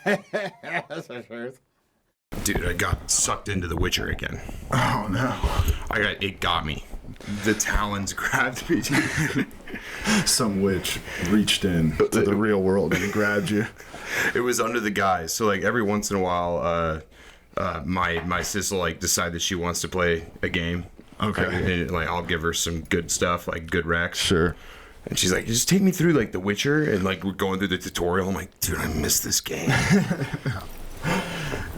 That's for sure. Dude, I got sucked into The Witcher again. Oh no! It got me. The talons grabbed me. Some witch reached in to the real world and grabbed you. It was under the guise. So like every once in a while, my sis will like decide that she wants to play a game. Okay. And, like I'll give her some good stuff, like good recs. Sure. And she's like, just take me through like The Witcher, and like we're going through the tutorial. I'm like, dude, I miss this game.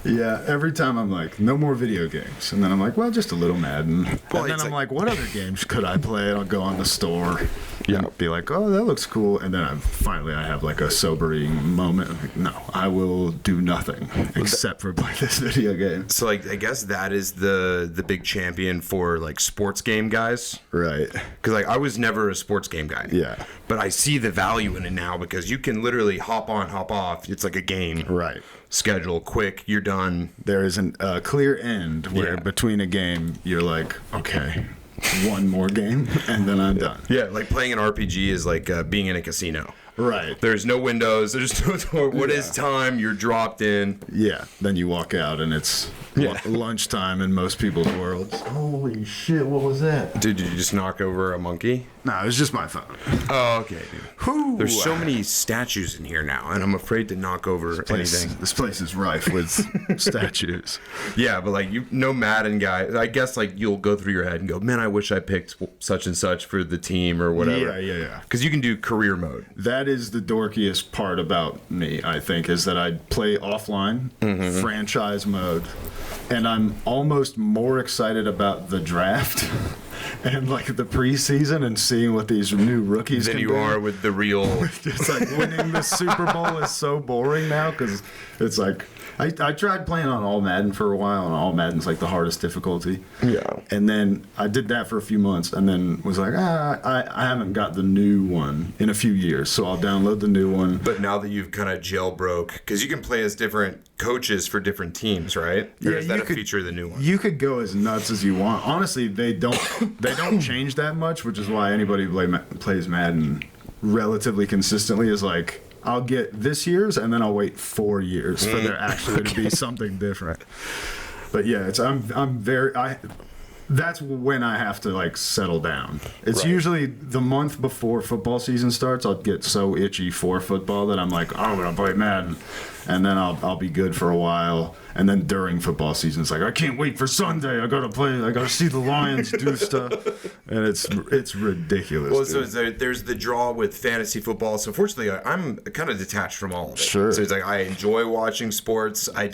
Yeah, every time I'm like, no more video games. And then I'm like, well, just a little Madden. Well, and then I'm like, what other games could I play? And I'll go on the store and be like, oh, that looks cool. And then I have like a sobering moment. I'm like, no, I will do nothing except for play this video game. So like, I guess that is the big champion for like sports game guys. Right. Because like I was never a sports game guy. Yeah. But I see the value in it now because you can literally hop on, hop off. It's like a game. Right. Schedule, quick, you're done. There is a clear end where between a game, you're like, okay, one more game, and then I'm done. Yeah, like playing an RPG is like being in a casino. Right. There's no windows. There's no door. What is time? You're dropped in. Yeah. Then you walk out, and it's lunchtime in most people's worlds. Holy shit, what was that? Dude, did you just knock over a monkey? No, it was just my phone. Oh, okay, dude. There's so many statues in here now, and I'm afraid to knock over anything. This place is rife with statues. Yeah, but like no Madden guy. I guess like you'll go through your head and go, man, I wish I picked such and such for the team or whatever. Yeah. Because you can do career mode. That is the dorkiest part about me, I think, is that I play offline, franchise mode, and I'm almost more excited about the draft and like the preseason and seeing what these new rookies Than can you do. are with the real. It's like winning the Super Bowl is so boring now because it's like I tried playing on All Madden for a while, and All Madden's like the hardest difficulty. Yeah. And then I did that for a few months, and then was like, I haven't got the new one in a few years, so I'll download the new one. But now that you've kind of jailbroke, because you can play as different coaches for different teams, right? Or is that a feature of the new one? You could go as nuts as you want. Honestly, they don't change that much, which is why anybody who plays Madden relatively consistently is like, I'll get this year's and then I'll wait 4 years for there actually to be something different. But yeah, that's when I have to like settle down. It's usually the month before football season starts. I'll get so itchy for football that I'm like, oh, I'm gonna play Madden, and then I'll be good for a while. And then during football season, it's like, I can't wait for Sunday. I gotta see the Lions do stuff, and it's ridiculous. Well, so there's the draw with fantasy football. So fortunately, I'm kind of detached from all of it. Sure. So it's like I enjoy watching sports. I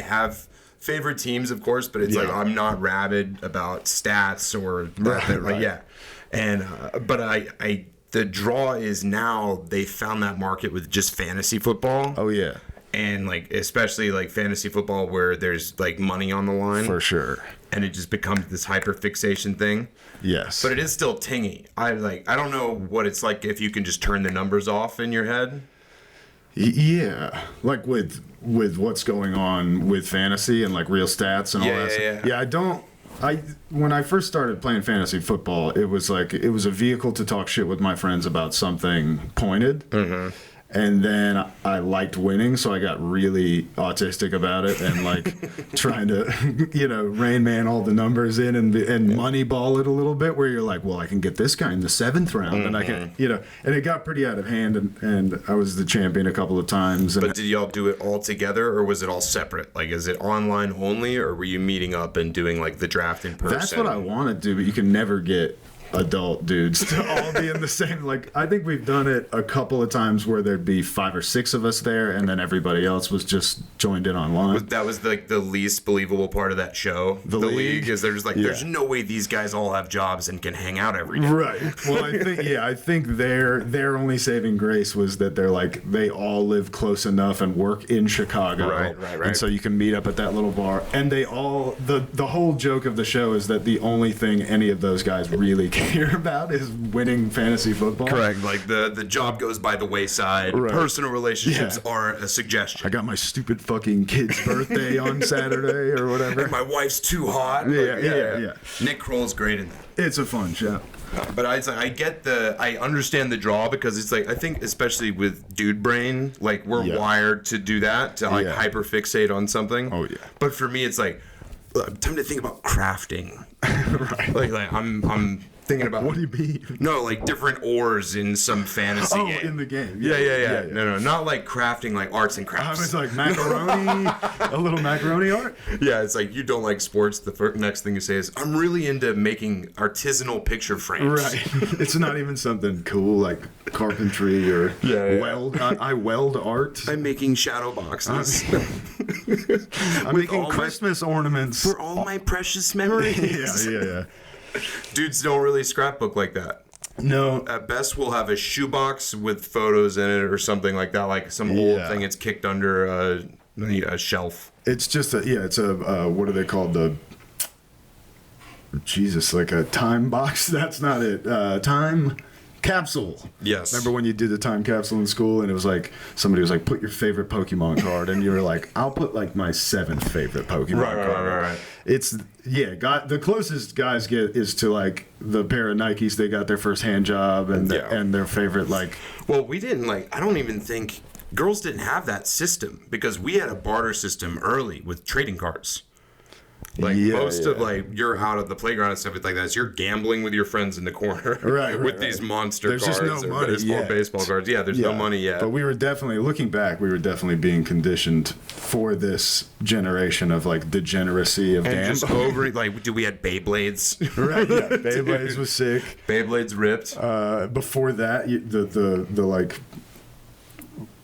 have favorite teams, of course, but it's like I'm not rabid about stats or right. And but I the draw is now they found that market with just fantasy football. Oh yeah. And like especially like fantasy football where there's like money on the line For sure. and it just becomes this hyper fixation thing. Yes. But it is still tingy. I don't know what it's like if you can just turn the numbers off in your head. Yeah, like with what's going on with fantasy and like real stats and all that stuff. Yeah, when I first started playing fantasy football, it was a vehicle to talk shit with my friends about something pointed. Mm-hmm. And then I liked winning, so I got really autistic about it and like trying to, Rain Man all the numbers in and moneyball it a little bit, where you're like, well, I can get this guy in the 7th round, and I can, and it got pretty out of hand, and I was the champion a couple of times. But did y'all do it all together, or was it all separate? Like, is it online only, or were you meeting up and doing like the draft in person? That's what I want to do, but you can never get adult dudes to all be in the same. Like, I think we've done it a couple of times where there'd be 5 or 6 of us there, and then everybody else was just joined in online. That was like the least believable part of that show. The league is there's like there's no way these guys all have jobs and can hang out every day. Right. Well, I think their only saving grace was that they're like they all live close enough and work in Chicago. Right. And so you can meet up at that little bar, and they all the whole joke of the show is that the only thing any of those guys really care care about is winning fantasy football. Correct. Like the job goes by the wayside. Right. Personal relationships are a suggestion. I got my stupid fucking kid's birthday on Saturday or whatever. And my wife's too hot. Yeah. Nick Kroll's great in that. It's a fun show. But I understand the draw, because it's like, I think especially with dude brain, like we're wired to do that, to like hyperfixate on something. Oh yeah. But for me, it's like time to think about crafting. Right. Like I'm thinking about. What do you mean? No, like different ores in some fantasy game. In the game. Yeah. No, not like crafting, like arts and crafts. I was like macaroni, a little macaroni art. Yeah, it's like you don't like sports. The next thing you say is, I'm really into making artisanal picture frames. Right. It's not even something cool like carpentry or weld. I weld art. I'm making shadow boxes. I'm making Christmas ornaments for all my precious memories. Yeah. Dudes don't really scrapbook like that. No. At best, we'll have a shoebox with photos in it or something like that, like some old thing it's kicked under a shelf. It's just it's a what are they called? Like a time box? That's not it. Time capsule. Yes. Remember when you did the time capsule in school and it was like, somebody was like, put your favorite Pokemon card, and you were like, I'll put like my 7th favorite Pokemon card. Right. It's the closest guys get is to like the pair of Nikes they got their first hand job and their favorite like. Well, we didn't I don't even think girls didn't have that system, because we had a barter system early with trading cards. Like of like you're out of the playground and stuff like that. So you're gambling with your friends in the corner, with these monster cards, just no money baseball cards. Yeah, there's no money yet. But we were definitely being conditioned for this generation of like degeneracy of gambling. Just over we had Beyblades. Right. Yeah. Beyblades was sick. Beyblades ripped. Before that, the like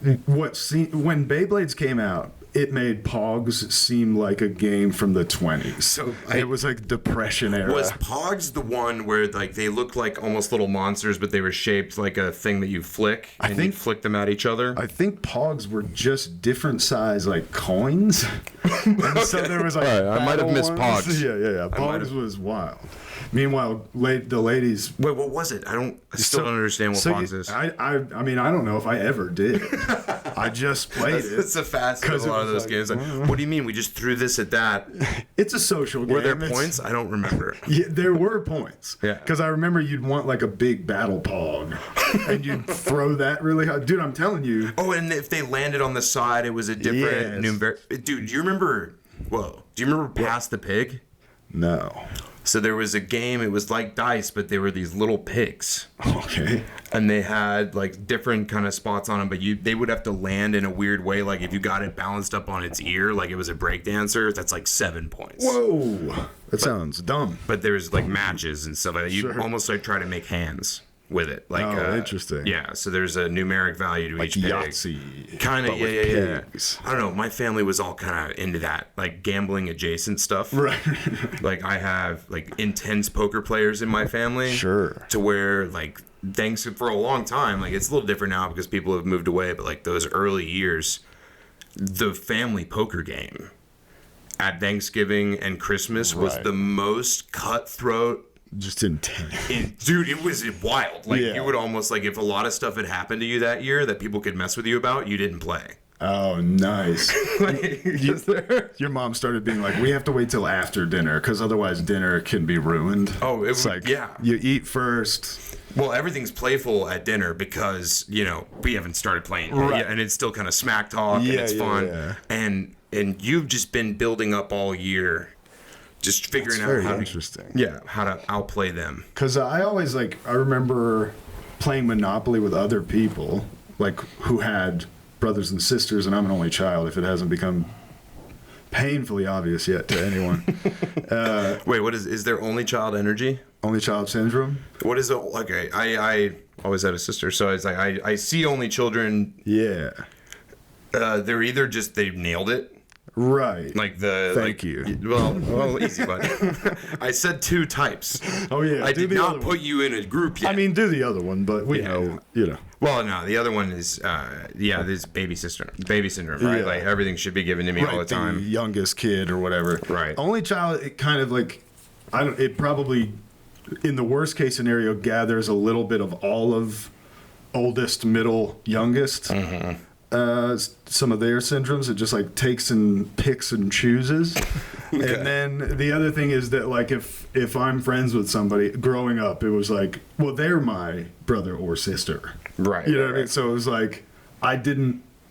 when Beyblades came out, it made Pogs seem like a game from the 20s. So it was like Depression era. Was Pogs the one where like they looked like almost little monsters, but they were shaped like a thing that you flick and you flick them at each other? I think Pogs were just different size like coins. And so there was like I might have missed Pogs. Yeah. Pogs was wild. Meanwhile, the ladies. Wait, what was it? I still don't understand what Pogs is. I mean, I don't know if I ever did. I just played it. It's a facet of a lot of those games. What do you mean? We just threw this at that? It's a social game. Were there points? I don't remember. Yeah, there were points. Yeah. Because I remember you'd want like a big battle Pog, and you'd throw that really high. Dude, I'm telling you. Oh, and if they landed on the side, it was a different numeric. Dude, do you remember? Whoa. Do you remember Pass the Pig? No. So there was a game, it was like dice, but they were these little pigs. Okay. And they had like different kind of spots on them, but they would have to land in a weird way. Like if you got it balanced up on its ear, like it was a breakdancer, that's like 7 points. Whoa. That sounds dumb. But there's like matches and stuff like that. You almost like try to make hands with it. Like, interesting. Yeah, so there's a numeric value to like each pig. Yahtzee. Kind of, yeah. I don't know. My family was all kind of into that, like gambling adjacent stuff. Right. Like I have like intense poker players in my family. Sure. To where like thanks for a long time, like it's a little different now because people have moved away, but like those early years, the family poker game at Thanksgiving and Christmas was the most cutthroat. Just intense. Dude, it was wild. Like you would almost like if a lot of stuff had happened to you that year that people could mess with you about, you didn't play. Oh, nice. Your mom started being like, we have to wait till after dinner because otherwise dinner can be ruined. Oh, it's like, you eat first. Well, everything's playful at dinner because, we haven't started playing. Right. And it's still kind of smack talk and it's fun. Yeah. And you've just been building up all year. Just figuring out how to outplay them. Because I always I remember playing Monopoly with other people, like who had brothers and sisters, and I'm an only child. If it hasn't become painfully obvious yet to anyone. Wait, what is there only child energy? Only child syndrome? What is it? Okay, I always had a sister, so it's like I see only children. Yeah. They're either just they nailed it. Right. Like the Thank you. Well, easy, buddy. I said 2 types. Oh yeah. I did not put you in a group yet. I mean, do the other one, but we know. Well, no, the other one is this baby syndrome, right? Like everything should be given to me all the time. The youngest kid or whatever. Right. Only child. It kind of like, it probably in the worst case scenario, gathers a little bit of all of oldest, middle, youngest. Some of their syndromes. It just like takes and picks and chooses. Okay. And then the other thing is that like if I'm friends with somebody growing up, it was like, well, they're my brother or sister. Right. You know what I mean? So it was like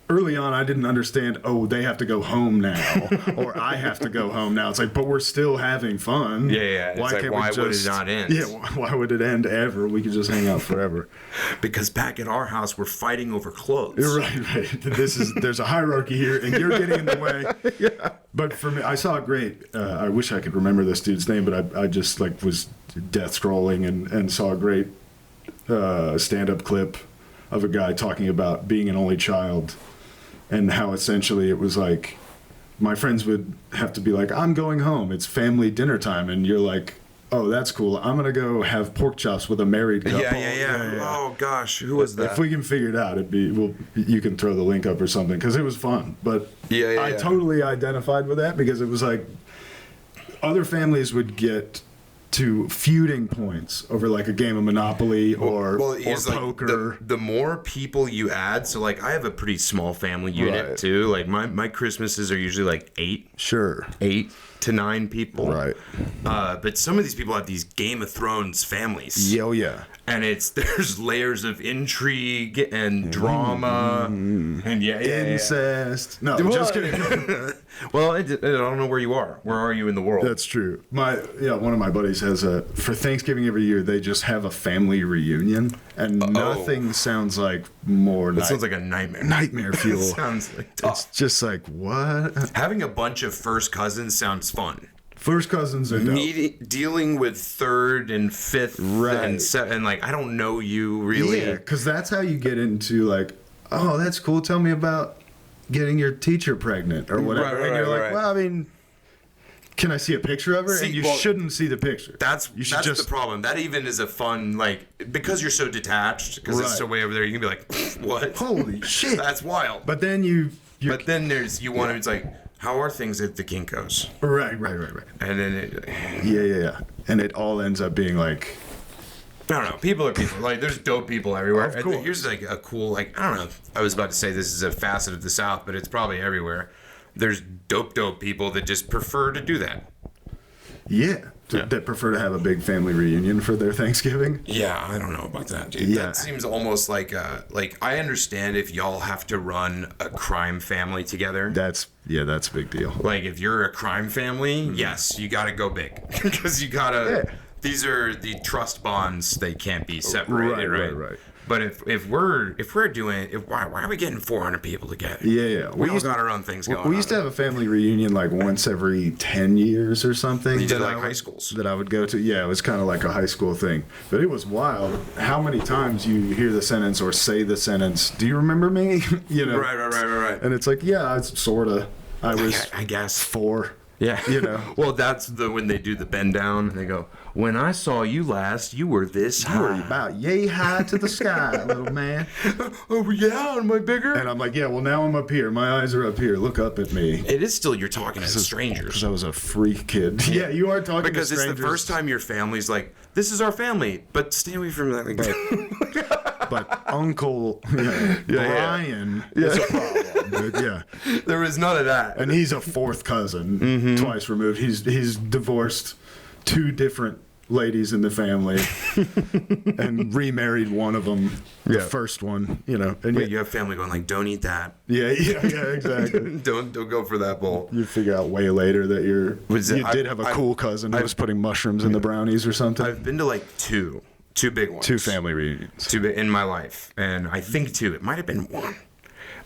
early on, I didn't understand, oh, they have to go home now, or I have to go home now. It's like, but we're still having fun. Yeah. Why would it not end? Yeah, why would it end ever? We could just hang out forever. Because back at our house, we're fighting over clothes. Right. There's a hierarchy here, and you're getting in the way. Yeah. But for me, I saw a great, I wish I could remember this dude's name, but I just like was death scrolling and saw a great stand-up clip of a guy talking about being an only child. And how essentially it was like, my friends would have to be like, I'm going home. It's family dinner time. And you're like, oh, that's cool. I'm going to go have pork chops with a married couple. Yeah. Oh, gosh. Who was that? If we can figure it out, you can throw the link up or something. Because it was fun. But I totally identified with that because it was like, other families would get to feuding points over like a game of Monopoly or poker. Like the more people you add, so like I have a pretty small family unit too. Like my Christmases are usually like 8 to 9 people. Right. But some of these people have these Game of Thrones families. Yeah. And there's layers of intrigue and drama and incest. No, just kidding. Well, I don't know where you are. Where are you in the world? That's true. One of my buddies has for Thanksgiving every year they just have a family reunion, and nothing sounds like more. That sounds like a nightmare. Nightmare fuel. Sounds like tough. It's just like what? Having a bunch of first cousins sounds fun. First cousins are dope. Dealing with third and fifth and like I don't know you really. Yeah, because that's how you get into like, oh, that's cool. Tell me about getting your teacher pregnant or whatever. And you're like, well, I mean, can I see a picture of her? And you shouldn't see the picture. That's the problem. That even is a fun, like, because you're so detached, because it's so way over there, you can be like, what? Holy shit. That's wild. But then But then there's, it's like, how are things at the Kinko's? Right. And then Yeah. And it all ends up being like, I don't know. People are people. Like, there's dope people everywhere. Of course. Here's like a cool, like, I don't know. I was about to say this is a facet of the South, but it's probably everywhere. There's dope people that just prefer to do that. Yeah. That prefer to have a big family reunion for their Thanksgiving. Yeah, I don't know about that, dude. That seems almost like I understand if y'all have to run a crime family together. That's a big deal. Like, if you're a crime family, yes, you got to go big. Because you got to... Yeah. These are the trust bonds; they can't be separated, right? But if we're doing, why are we getting 400 people together? Yeah. We all got our own things going on. We used to have a family reunion like once every 10 years or something. You did like high schools that I would go to. Yeah, it was kind of like a high school thing. But it was wild. How many times you hear the sentence or say the sentence? Do you remember me? Right. And it's like, yeah, it's sorta. I guess 4. Yeah. Well, that's when they do the bend down and they go, when I saw you last, you were this high. You were about yay high to the sky, little man. Oh, yeah, am I bigger? And I'm like, yeah, well, now I'm up here. My eyes are up here. Look up at me. It is still, you're talking to strangers. Because I was a freak kid. Yeah, you are talking to strangers. Because it's the first time your family's like, this is our family, but stay away from that. But Uncle Brian is a problem. But there was none of that. And he's a 4th cousin, twice removed. He's divorced 2 different ladies in the family and remarried one of them, the first one, And you have family going like, don't eat that. Yeah, exactly. don't go for that bowl. You figure out way later that you did have a cool cousin who was putting mushrooms in the brownies or something. I've been to like 2 big ones. 2 family reunions. 2 in my life. And I think 2. It might have been 1.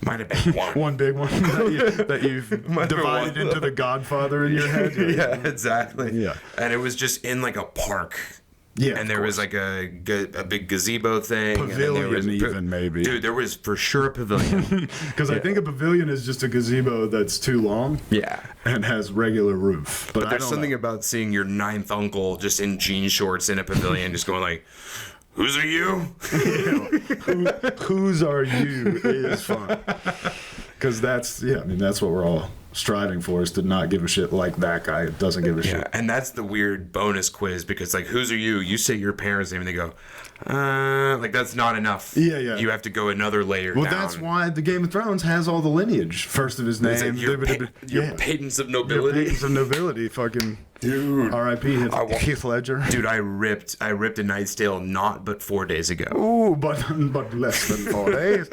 Might have been 1. One big one that you've divided into the Godfather in your head. Yeah, exactly. Yeah. And it was just in like a park. Yeah. And there was like a big gazebo thing. Pavilion maybe. Dude, there was for sure a pavilion. Because I think a pavilion is just a gazebo that's too long. Yeah. And has regular roof. But there's something about seeing your 9th uncle just in jean shorts in a pavilion just going like, whose are you? Whose are you is fun. Because that's what we're all striving for, is to not give a shit like that guy doesn't give a shit. And that's the weird bonus quiz, because like, whose are you? You say your parents' name and they go, like that's not enough. Yeah. You have to go another layer down. Well, that's why the Game of Thrones has all the lineage. First of his name. Your patents of nobility. Your patents of nobility, fucking dude. R.I.P. Heath Ledger. Dude, I ripped A Knight's Tale not but 4 days ago. Ooh, but less than 4 days.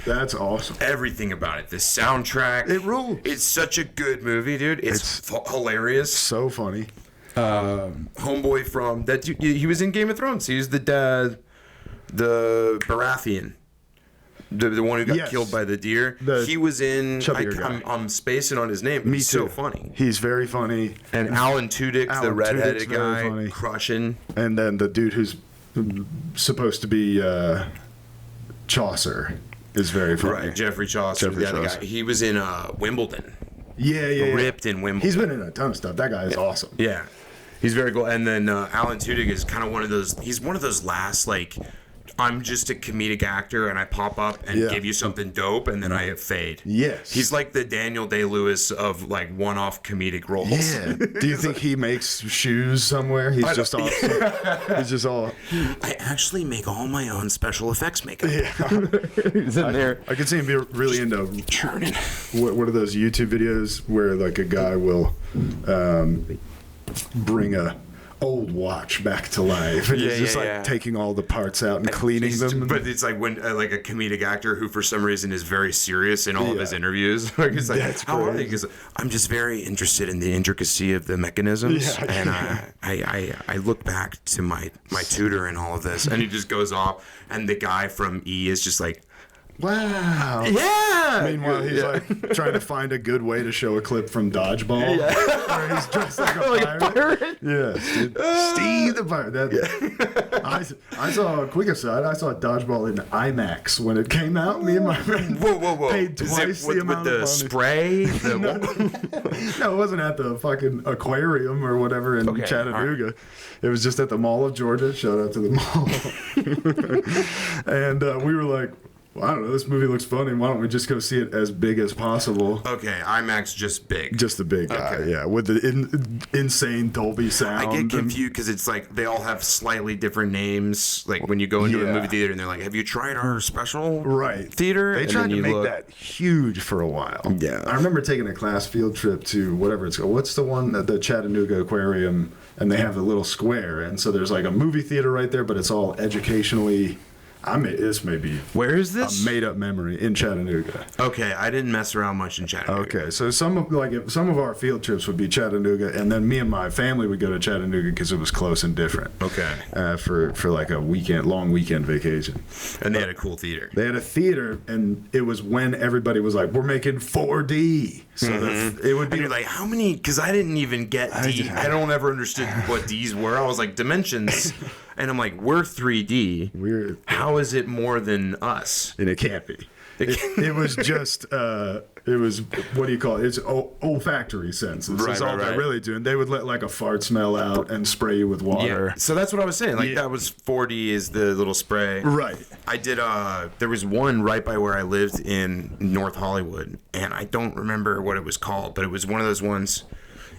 That's awesome. Everything about it. The soundtrack. It rules. It's such a good movie, dude. It's hilarious. So funny. Homeboy from that. He was in Game of Thrones. He was the Baratheon. The one who got killed by the deer. He was in. I'm spacing on his name. He's so funny. He's very funny. And Alan Tudyk, the redheaded guy, crushing. And then the dude who's supposed to be Chaucer is very funny. Right, Geoffrey Chaucer. The other guy. He was in Wimbledon. Yeah. Ripped in Wimbledon. He's been in a ton of stuff. That guy is awesome. Yeah. He's very cool. And then Alan Tudyk is kind of one of those. He's one of those last, like, I'm just a comedic actor and I pop up and give you something dope and then I fade. Yes. He's like the Daniel Day-Lewis of like one-off comedic roles. Yeah. Do you think he makes shoes somewhere? He's just all. He's just all. I actually make all my own special effects makeup. Yeah. He's in there. I could see him be really into churning. What are those YouTube videos where like a guy will bring a old watch back to life, and he's just like taking all the parts out and cleaning them. But it's like when like a comedic actor who for some reason is very serious in all of his interviews. Like it's like, how are they? Because I'm just very interested in the intricacy of the mechanisms, and I look back to my tutor and all of this, and he just goes off, and the guy from E is just like, wow. Yeah. Meanwhile, he's like trying to find a good way to show a clip from Dodgeball where he's dressed like a pirate. Yeah. Steve the Pirate. I saw a quick aside. I saw Dodgeball in IMAX when it came out. Me and my friend paid twice the amount of money. Spray? No, it wasn't at the fucking aquarium or whatever in Chattanooga. Right. It was just at the Mall of Georgia. Shout out to the mall. And we were like, well, I don't know, this movie looks funny. Why don't we just go see it as big as possible? Okay, IMAX just big. Just the big guy, yeah. With the insane Dolby sound. I get confused because it's like they all have slightly different names. Like when you go into a movie theater and they're like, have you tried our special theater? They tried to make that huge for a while. Yeah. I remember taking a class field trip to whatever it's called. What's the one at the Chattanooga Aquarium? And they have a little square. And so there's like a movie theater right there, but it's all educationally... this may be where is this? A made-up memory in Chattanooga. Okay, I didn't mess around much in Chattanooga. Okay, so some of our field trips would be Chattanooga, and then me and my family would go to Chattanooga because it was close and different. Okay. For like a long weekend vacation. And they had a cool theater. They had a theater, and it was when everybody was like, "We're making 4D." So it would be like, how many? Because I didn't even get D. I don't ever understood what D's were. I was like, dimensions. And I'm like, we're 3D. How is it more than us? And it can't be. It was just, it was, what do you call it? It's olfactory senses. That's all they're really doing. They would let like a fart smell out and spray you with water. Yeah. So that's what I was saying. Like that was 4D is the little spray. Right. I did, there was one right by where I lived in North Hollywood. And I don't remember what it was called, but it was one of those ones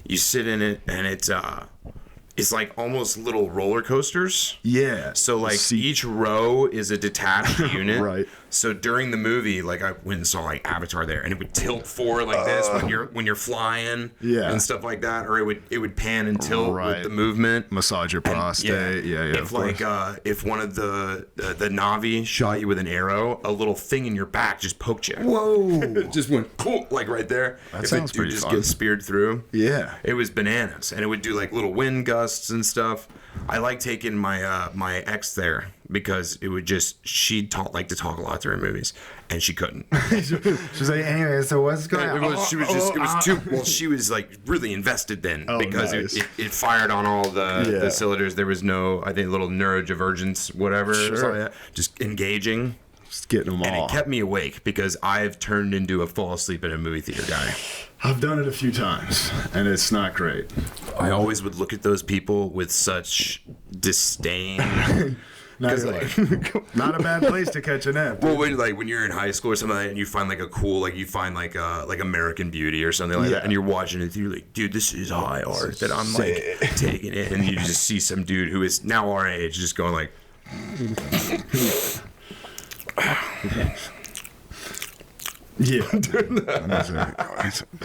you sit in it and it's like almost little roller coasters. Yeah. So like each row is a detached unit. Right. So during the movie, like I went and saw like Avatar there, and it would tilt forward like this when you're flying, and stuff like that, or it would pan and tilt with the movement. Massage your prostate. If like if one of the Na'vi shot you with an arrow, a little thing in your back just poked you. Whoa! Just went like right there. That sounds pretty just fun. Get speared through. Yeah. It was bananas, and it would do like little wind gusts and stuff. I like taking my my ex there because it would just she'd like to talk a lot during movies, and she couldn't. She's like, anyway, so what's going on? She was like really invested then because it fired on all the cylinders. There was no, I think, little neurodivergence, whatever. Sure. Just engaging. Just getting them all. And it kept me awake because I've turned into a fall asleep at a movie theater guy. I've done it a few times, and it's not great. I always would look at those people with such disdain. Now you're like, not a bad place to catch a nap. Well, when you're in high school or something like that, and you find like a cool, like you find like American Beauty or something like that, and you're watching it, you're like, dude, this is high art that I'm like taking it, and you just see some dude who is now our age just going like. Yeah,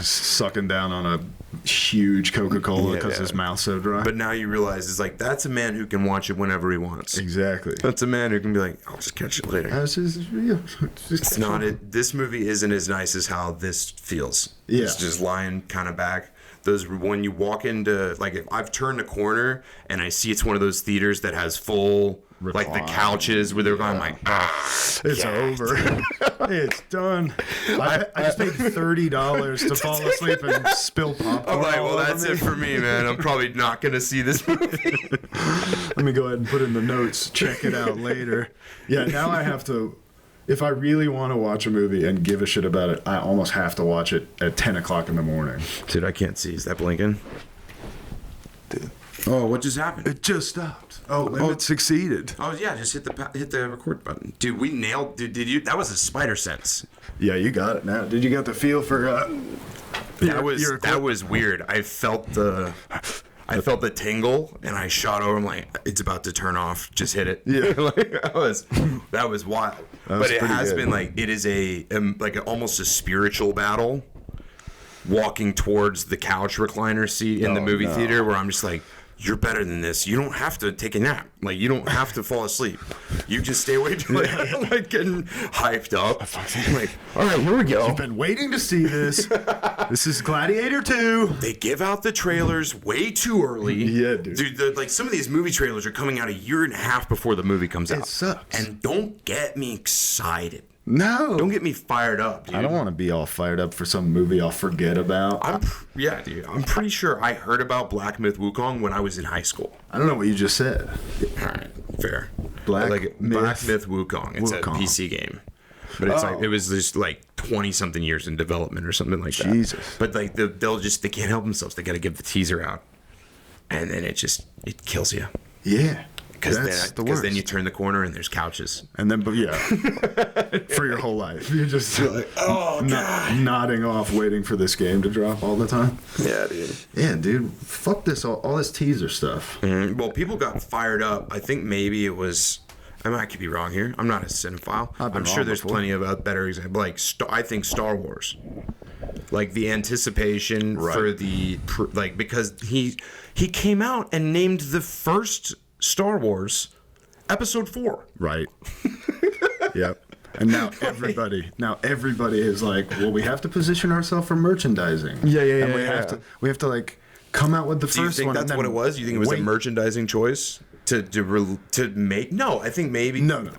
sucking down on a huge Coca-Cola because his mouth's so dry. But now you realize it's like that's a man who can watch it whenever he wants. Exactly. That's a man who can be like, I'll just catch it later. It's not it. This movie isn't as nice as how this feels. Yeah. It's just lying kind of back. Those when you walk into like if I've turned a corner and I see it's one of those theaters that has full. Recline. Like the couches where they're going like, it's over. It's done. I just paid $30 to fall asleep and spill popcorn. I'm like, well, that's it for me, man. I'm probably not going to see this movie. Let me go ahead and put in the notes. Check it out later. Yeah, now I have to. If I really want to watch a movie and give a shit about it, I almost have to watch it at 10 o'clock in the morning. Dude, I can't see. Is that blinking? Dude. Oh, what just happened? It just stopped. Oh, it succeeded. Oh yeah, just hit the record button, dude. We nailed. Dude, did you? That was a spider sense. Yeah, you got it now. Did you get the feel for? That was weird. I felt the tingle, and I shot over. I'm like, it's about to turn off. Just hit it. Yeah, like, that was wild. But it has been like it is almost a spiritual battle. Walking towards the couch recliner seat in the movie theater, where I'm just like, you're better than this. You don't have to take a nap. Like, you don't have to fall asleep. You just stay awake. Like getting hyped up. I'm like, all right, here we go. You've been waiting to see this. This is Gladiator 2. They give out the trailers way too early. Yeah, dude. Dude, some of these movie trailers are coming out a year and a half before the movie comes out. It sucks. And don't get me excited. No. Don't get me fired up, dude. I don't want to be all fired up for some movie I'll forget about. Dude. I'm pretty sure I heard about Black Myth Wukong when I was in high school. I don't know what you just said. All right, fair. Black Myth Wukong. It's a PC game. But it's like it was just like 20-something years in development or something like that. Jesus. But like they can't help themselves. They got to give the teaser out. And then it kills you. Yeah. Because then you turn the corner and there's couches. And then, for your whole life. You're just like, nodding off, waiting for this game to drop all the time. Yeah, dude. Yeah, dude. Fuck this, all this teaser stuff. Mm-hmm. Well, people got fired up. I think maybe it was, I could be wrong here. I'm not a cinephile. I'm sure there's plenty of better examples. Like, I think Star Wars. Like the anticipation for because he came out and named the first Star Wars Episode 4. Right. Yep. And now everybody is like, well, we have to position ourselves for merchandising. Yeah. And we have to like come out with the first one. Do you think that's what it was? You think it was a merchandising choice to make? No, I think maybe no.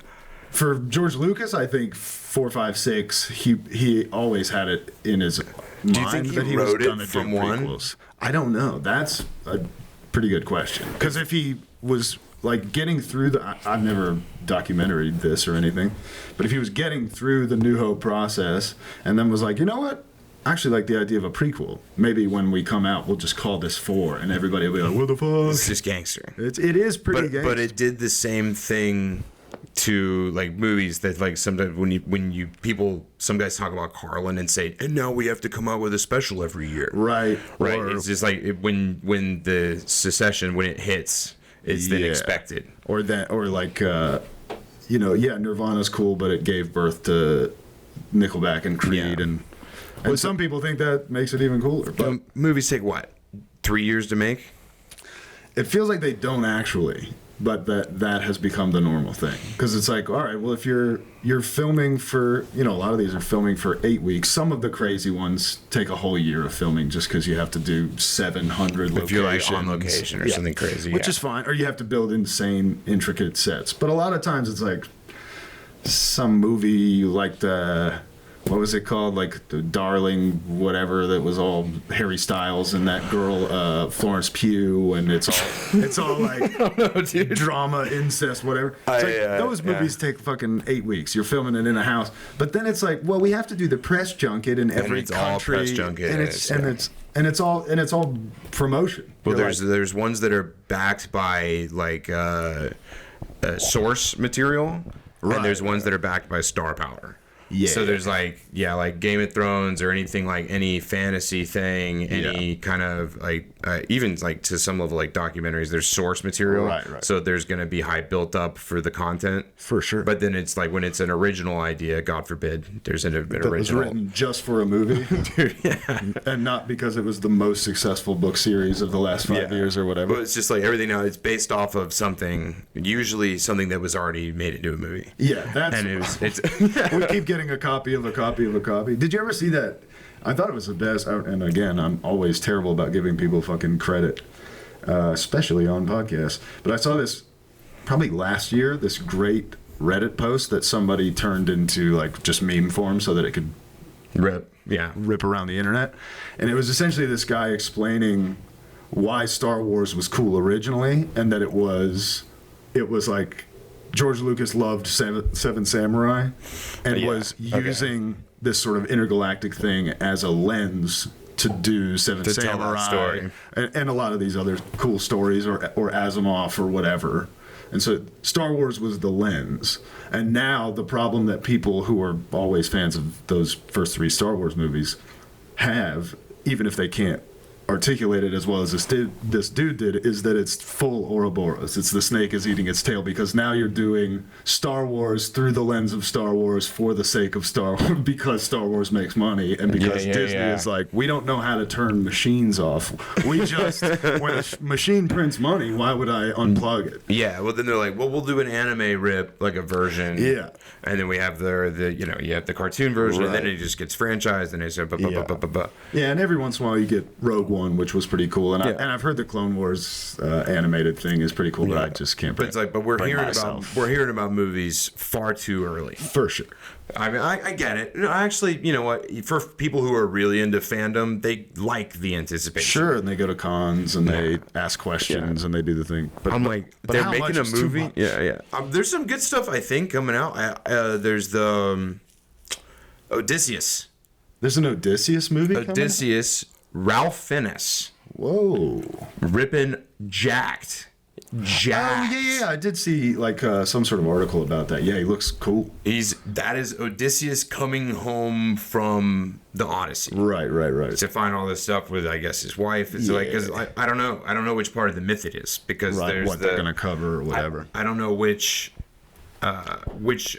For George Lucas, I think 4, 5, 6. He always had it in his mind. Do you think he wrote it from one? I don't know. That's a pretty good question. Because if he was like getting through I've never documentaried this or anything, but if he was getting through the New Hope process and then was like, you know what? I actually like the idea of a prequel. Maybe when we come out, we'll just call this 4, and everybody will be like, what the fuck? It's just gangster. It is pretty gangster. But it did the same thing to like movies that like sometimes some guys talk about Carlin and say, and now we have to come out with a special every year. Right. It's just like when the Secession, when it hits, it's then expected. Or like Nirvana's cool, but it gave birth to Nickelback and Creed, and some people think that makes it even cooler. But movies take what, 3 years to make? It feels like they don't actually. But that has become the normal thing. Because it's like, all right, well, if you're filming for, a lot of these are filming for 8 weeks. Some of the crazy ones take a whole year of filming just because you have to do 700 locations. If you're like on location or something crazy. Which is fine. Or you have to build insane, intricate sets. But a lot of times it's like some movie like what was it called? Like the Darling, whatever, that was all Harry Styles and that girl, Florence Pugh, and it's all like drama, incest, whatever. It's those movies take fucking 8 weeks. You're filming it in a house, but then it's like, well, we have to do the press junket in every country, all press junket, and it's all promotion. Well, there's ones that are backed by like. source material, Right, and there's ones that are backed by star power. Yeah. So there's like Game of Thrones or anything like any fantasy thing, any kind of like even like to some level like documentaries. There's source material, right. So there's gonna be hype built up for the content For sure. But then it's like when it's an original idea, God forbid, there's an original. It was written just for a movie, Dude, yeah. and not because it was the most successful book series of the last 5 years or whatever. But it's just like everything now. It's based off of something, usually something that was already made into a movie. Yeah, that's. And it's we keep getting a copy of a copy of a copy. Did you ever see that? I thought it was the best. And again, I'm always terrible about giving people fucking credit, especially on podcasts. But I saw this probably last year. This great Reddit post that somebody turned into like just meme form so that it could rip around the internet. And it was essentially this guy explaining why Star Wars was cool originally, and that it was like George Lucas loved Seven Samurai and was using this sort of intergalactic thing as a lens to do Seven Samurai and a lot of these other cool stories or Asimov or whatever. And so Star Wars was the lens. And now the problem that people who are always fans of those first 3 Star Wars movies have, even if they can't articulate it as well as this dude did, is that it's full Ouroboros. It's the snake is eating its tail, because now you're doing Star Wars through the lens of Star Wars for the sake of Star Wars, because Star Wars makes money, and because Disney is like, we don't know how to turn machines off. We just, when a machine prints money, why would I unplug it? Yeah, well then they're like, well, we'll do an anime rip, like a version. Yeah. And then we have the you have the cartoon version, and then it just gets franchised, and it's Yeah, and every once in a while you get Rogue One, which was pretty cool, and I've heard the Clone Wars animated thing is pretty cool, but I just can't. But it's like, we're hearing about movies far too early. For sure. I mean, I get it. No, actually, you know what? For people who are really into fandom, they like the anticipation. Sure, and they go to cons and they ask questions and they do the thing. But I'm like, they're making a movie. Yeah. There's some good stuff I think coming out. There's the Odysseus. There's an Odysseus movie. Odysseus. Ralph Fiennes. Whoa. Ripping jacked. Oh, yeah. I did see like some sort of article about that. Yeah, he looks cool. That is Odysseus coming home from the Odyssey. Right. To find all this stuff with, I guess, his wife. It's like, cause I don't know which part of the myth it is, because there's what they're gonna cover or whatever. I don't know which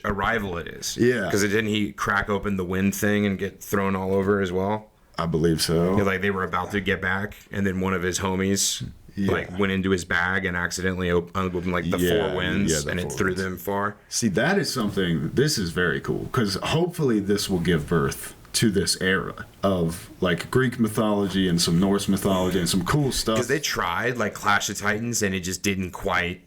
arrival it is. Yeah. Because didn't he crack open the wind thing and get thrown all over as well? I believe so. Yeah, like they were about to get back, and then one of his homies like went into his bag and accidentally opened like the 4 winds, and it threw them far. See, that is something. This is very cool, because hopefully this will give birth to this era of like Greek mythology and some Norse mythology and some cool stuff. Because they tried like Clash of Titans and it just didn't quite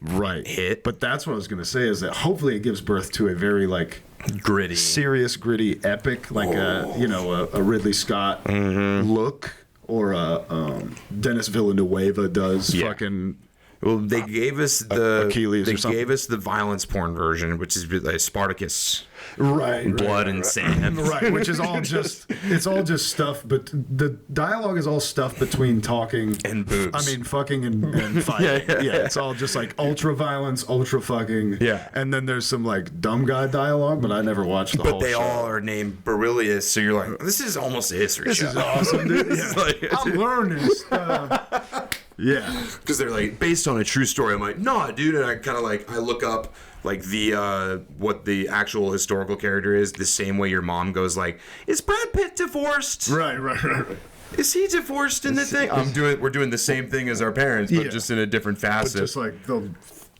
hit. But that's what I was going to say, is that hopefully it gives birth to a very like gritty, serious, gritty epic, like a Ridley Scott look, or a Dennis Villeneuve does fucking. Well, they gave us the Achilles. They gave us the violence porn version, which is like Spartacus, blood and sand, which is all just stuff. But the dialogue is all stuff between talking and boobs. I mean, fucking and fighting. It's all just like ultra violence, ultra fucking. Yeah, and then there's some like dumb guy dialogue, but I never watched the whole. But they show. all are named Berilius, so you're like, this is almost a history show. This is awesome, dude. I'm learning stuff. Yeah, because they're like based on a true story. I'm like, nah, dude. And I kind of like I look up like the what the actual historical character is, the same way your mom goes like, is Brad Pitt divorced? Right. Is he divorced in the thing? We're doing the same thing as our parents, but just in a different facet. But just like the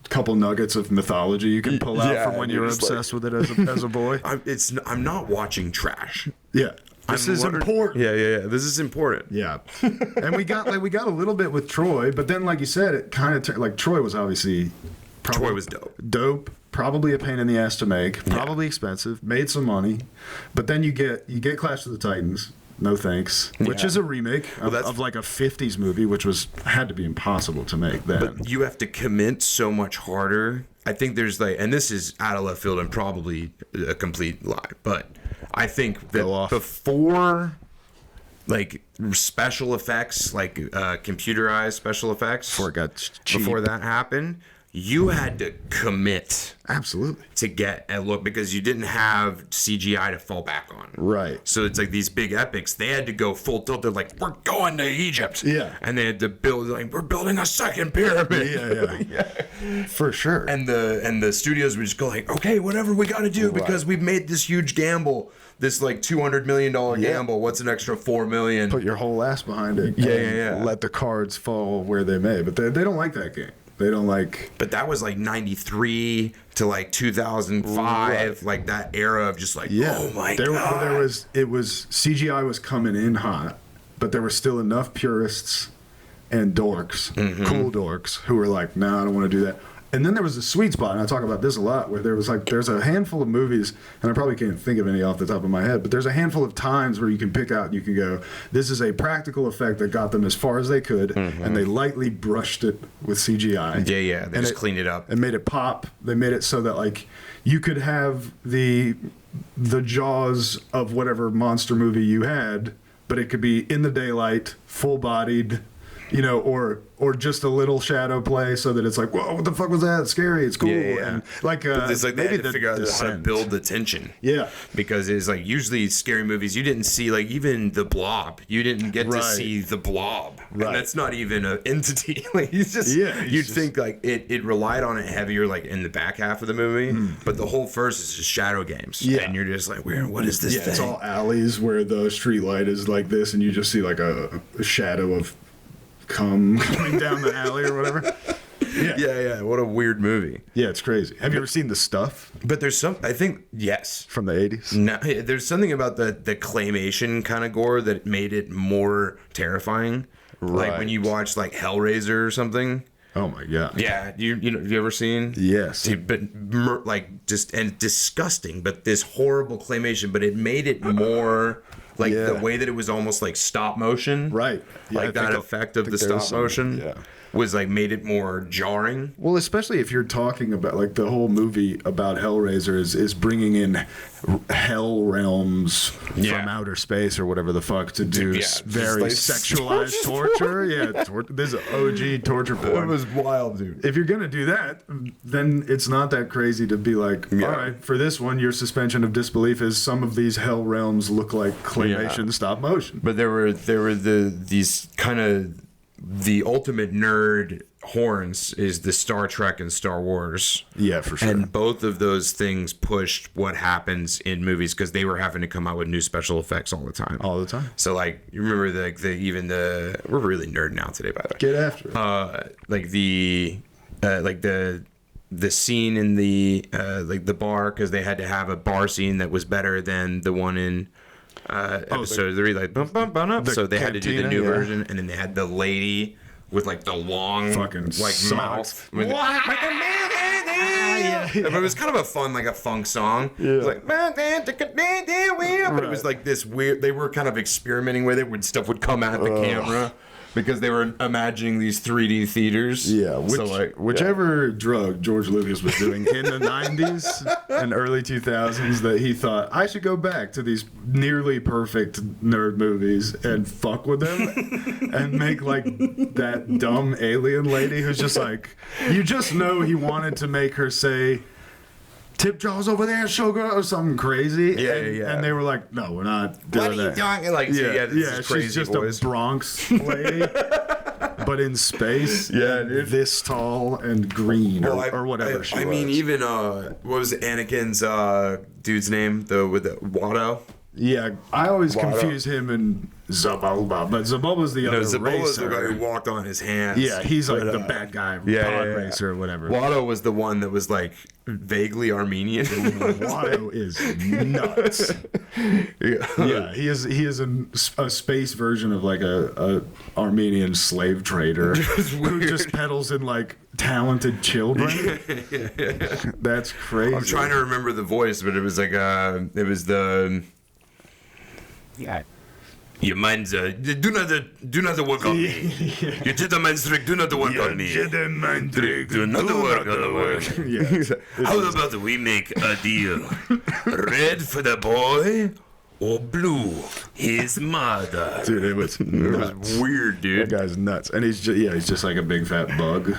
couple nuggets of mythology you can pull out from when you're obsessed with it as a boy. I'm not watching trash. Yeah. This is important. Yeah. This is important. Yeah, and we got a little bit with Troy, but then, like you said, it kind of like Troy was obviously. Troy was dope. Dope. Probably a pain in the ass to make. Probably expensive. Made some money, but then you get Clash of the Titans. No thanks. Which is a remake of like a 50s movie, which had to be impossible to make then. But you have to commit so much harder. I think there's like, and this is out of left field and probably a complete lie, but I think that before like special effects, like computerized special effects, before it got cheap. Before that happened, you had to commit Absolutely. to get a look because you didn't have CGI to fall back on. Right. So it's like these big epics, they had to go full tilt. They're like, we're going to Egypt. Yeah. And they had to build, like, we're building a second pyramid. Yeah. For sure. And the studios would just go like, okay, whatever we got to do because we've made this huge gamble, this like $200 million gamble. What's an extra $4 million? Put your whole ass behind it. Yeah. Let the cards fall where they may. But they don't like that game. They don't like. But that was like 93 to like 2005, like that era of just like, oh my God. It was CGI was coming in hot, but there were still enough purists and dorks, cool dorks, who were like, nah, I don't want to do that. And then there was a sweet spot, and I talk about this a lot, where there's a handful of movies, and I probably can't think of any off the top of my head, but there's a handful of times where you can pick out and you can go, this is a practical effect that got them as far as they could, and they lightly brushed it with CGI. Yeah, they just cleaned it up. And made it pop. They made it so that, like, you could have the jaws of whatever monster movie you had, but it could be in the daylight, full-bodied, or just a little shadow play so that it's like, whoa, what the fuck was that? It's scary. It's cool. Yeah. And like, it's like they had to figure out how to build the tension. Yeah. Because it's like usually scary movies, you didn't see like even the Blob. You didn't get to see the Blob. Right. And that's not even an entity. Like it's just, you'd think like it relied on it heavier like in the back half of the movie, but the whole first is just shadow games. Yeah. And you're just like, what is this thing? It's all alleys where the street light is like this and you just see like a shadow of coming down the alley or whatever. Yeah. What a weird movie. Yeah, it's crazy. Have you ever seen The Stuff? But there's some, I think, yes. From the 80s? No, there's something about the claymation kind of gore that made it more terrifying. Right. Like when you watch like Hellraiser or something. Oh my God. Yeah. You ever seen? Yes. But like just, and disgusting, but this horrible claymation, but it made it more... Like the way that it was almost like stop motion. Right. Yeah, like that effect of the stop motion was like made it more jarring. Well, especially if you're talking about like the whole movie about Hellraiser is bringing in hell realms from outer space or whatever the fuck to do very like sexualized torture. This is OG torture porn. It was wild, dude. If you're going to do that, then it's not that crazy to be like, all right, for this one, your suspension of disbelief is some of these hell realms look like claymation stop motion. But there were these kind of the ultimate nerd horns is the Star Trek and Star Wars. Yeah, for sure. And both of those things pushed what happens in movies because they were having to come out with new special effects all the time. All the time. So like you remember we're really nerding out today, by the way. Get after it. The scene in the like the bar because they had to have a bar scene that was better than the one in episode 3, like bum bum bum up. So they had to do the new version, and then they had the lady with like the long fucking like mouth. But it was kind of a fun like a funk song. Yeah. It was like, but it was like this weird. They were kind of experimenting with it. Stuff would come at the camera. Because they were imagining these 3D theaters. Yeah, whichever drug George Lucas was doing in the 90s and early 2000s that he thought, I should go back to these nearly perfect nerd movies and fuck with them and make like that dumb alien lady who's just like, you just know he wanted to make her say, tip jaws over there, sugar, or something crazy. And they were like, no, we're not doing that. What are you talking? Like, she's just a Bronx lady, but in space. Yeah, dude. This tall and green, or whatever she was. I mean, even, what was Anakin's dude's name? With the Watto? Yeah, I always confuse him and Zabulba, but Zabulba's the other racer. Zabulba's the guy who walked on his hands. Yeah, he's like the bad guy, pod racer or whatever. Watto was the one that was like vaguely Armenian. Watto is nuts. He is a space version of like a Armenian slave trader who just peddles in like talented children. That's crazy. I'm trying to remember the voice, but it was like your minds do not work on me. Your Jedi mind trick do not work on me. Jedi mind trick do not work on me. How about we make a deal? Red for the boy or blue his mother. Dude, it was weird, dude. That guy's nuts. And he's just like a big fat bug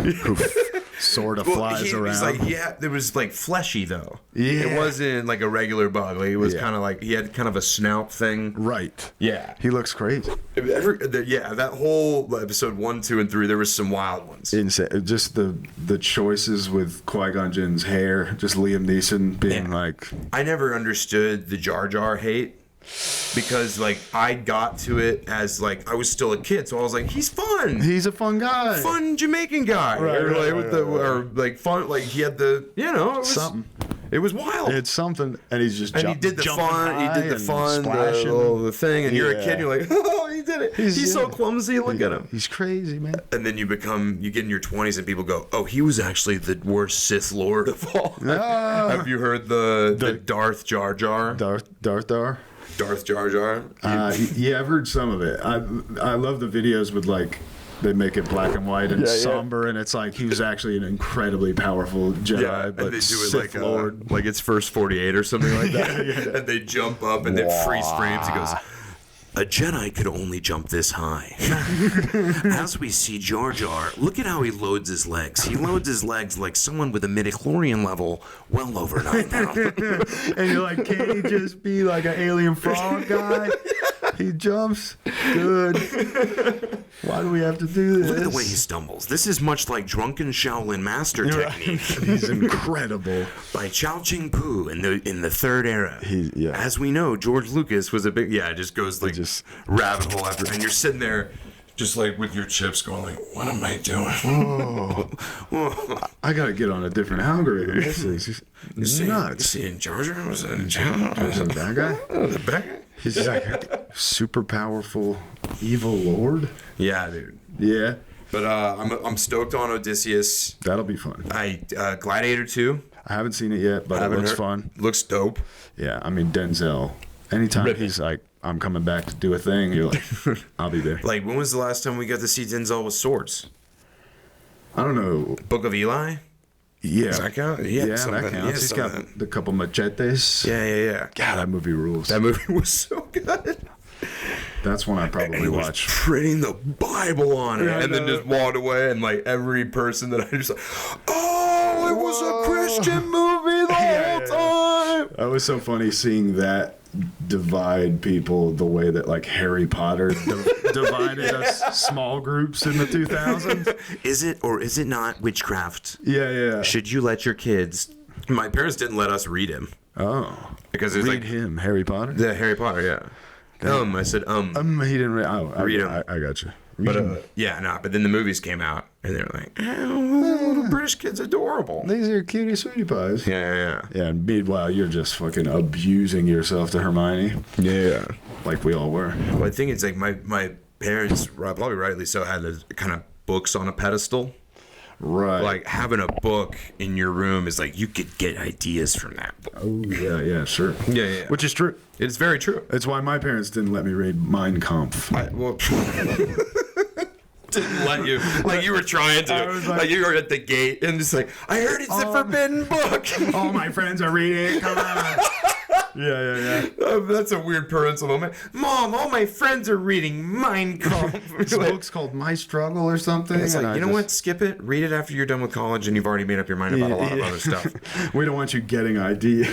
sort of flies around. He's like, it was like fleshy though. Yeah. It wasn't like a regular bug. Like it was kind of like he had kind of a snout thing. Right. Yeah. He looks crazy. That whole episode 1, 2, and 3, there was some wild ones. Insane. Just the choices with Qui-Gon Jinn's hair, just Liam Neeson being like. I never understood the Jar Jar hate. Because like I got to it as like I was still a kid, so I was like, he's fun. He's a fun guy. Fun Jamaican guy. Or like fun, like he had the it was something. It was wild. It's something, and he's just he did the fun. He did the fun, the thing, and you're a kid. You're like, oh, he did it. He's so clumsy. Look at him. He's crazy, man. And then you get in your 20s, and people go, oh, he was actually the worst Sith Lord of all. Have you heard the Darth Jar Jar? Darth Jar Jar? Yeah, I've heard some of it. I love the videos with like they make it black and white and somber, and it's like he was actually an incredibly powerful Jedi, but and they do it Sith Lord. Like it's First 48 or something like that. And they jump up and then freeze frames. He goes, a Jedi could only jump this high. As we see Jar Jar, look at how he loads his legs. He loads his legs like someone with a midichlorian level well over 9,000. And you're like, can he just be like an alien frog guy? He jumps. Good. Why do we have to do this? Look at the way he stumbles. This is much like Drunken Shaolin Master technique. He's incredible. By Chao Ching Pu in the third era. As we know, George Lucas was a big it just goes like rabbit hole after, and you're sitting there just like with your chips going like, what am I doing? I gotta get on a different algorithm. This is nuts. You seeing Jar Jar? Was that a bad guy? The bad guy? He's like a super powerful evil lord. Yeah, dude. Yeah. But I'm stoked on Odysseus. That'll be fun. Gladiator 2. I haven't seen it yet, but it looks fun. Looks dope. Yeah, I mean Denzel. Anytime he's like, I'm coming back to do a thing, you're like, I'll be there. Like, when was the last time we got to see Denzel with swords? I don't know. Book of Eli? Yeah. Does that count? Yeah, that counts. He's got the couple machetes. Yeah. God, that movie rules. That movie was so good. That's one I probably watch. Printing the Bible on it, and then just walked away, and like every person that I just like, oh, it was a Christian movie the whole time. That was so funny seeing that divide people the way that like Harry Potter divided us small groups in the 2000s. Is it or is it not witchcraft? Yeah. Should you let your kids? My parents didn't let us read him. Oh, because it's read him, Harry Potter. Yeah, Harry Potter. Yeah. I said he didn't read. Read him. I got you. But but then the movies came out, and they were like, oh, little British kid's adorable. These are cutie sweetie pies. Yeah. Yeah, and meanwhile, you're just fucking abusing yourself to Hermione. Yeah. Like we all were. Well, I think it's like my parents, probably rightly so, had kind of books on a pedestal. Right. Like having a book in your room is like you could get ideas from that book. Oh, yeah, sure. Yeah. Which is true. It's very true. It's why my parents didn't let me read Mein Kampf. Didn't let you. Like you were trying to. Like you were at the gate and just like, I heard it's a forbidden book. All my friends are reading it. Come on. Yeah. That's a weird parental moment. Mom, all my friends are reading Mein Kampf. This book's called My Struggle or something. It's like, you know what? Skip it. Read it after you're done with college and you've already made up your mind about a lot of other stuff. We don't want you getting ideas.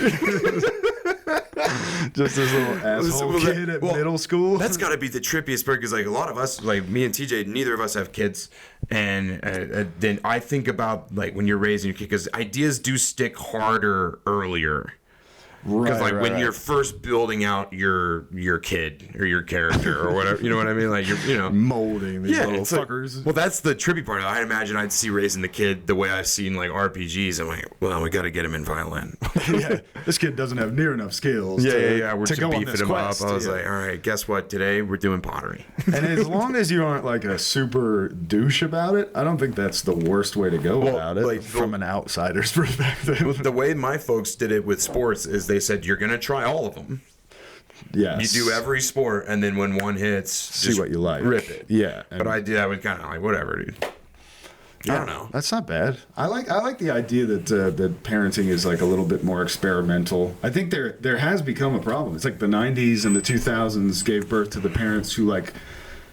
Just this little asshole kid at middle school. That's got to be the trippiest part because, like, a lot of us, like me and TJ, neither of us have kids. And then I think about, like, when you're raising your kid, because ideas do stick harder earlier. Because when you're first building out your kid or your character or whatever, you know what I mean? Like you're molding these little fuckers. Like, well, that's the trippy part. I imagine I'd see raising the kid the way I've seen like RPGs. I'm like, well, we got to get him in violin. This kid doesn't have near enough skills. Yeah. We're just beefing him up. I was like, all right, guess what? Today we're doing pottery. And as long as you aren't like a super douche about it, I don't think that's the worst way to go about it. Like, from an outsider's perspective. The way my folks did it with sports is they said you're gonna try all of them. Yes. You do every sport, and then when one hits, see what you like. Rip it. Yeah. But I would kind of like whatever, dude. I don't know. That's not bad. I like the idea that that parenting is like a little bit more experimental. I think there has become a problem. It's like the 90s and the 2000s gave birth to the parents who like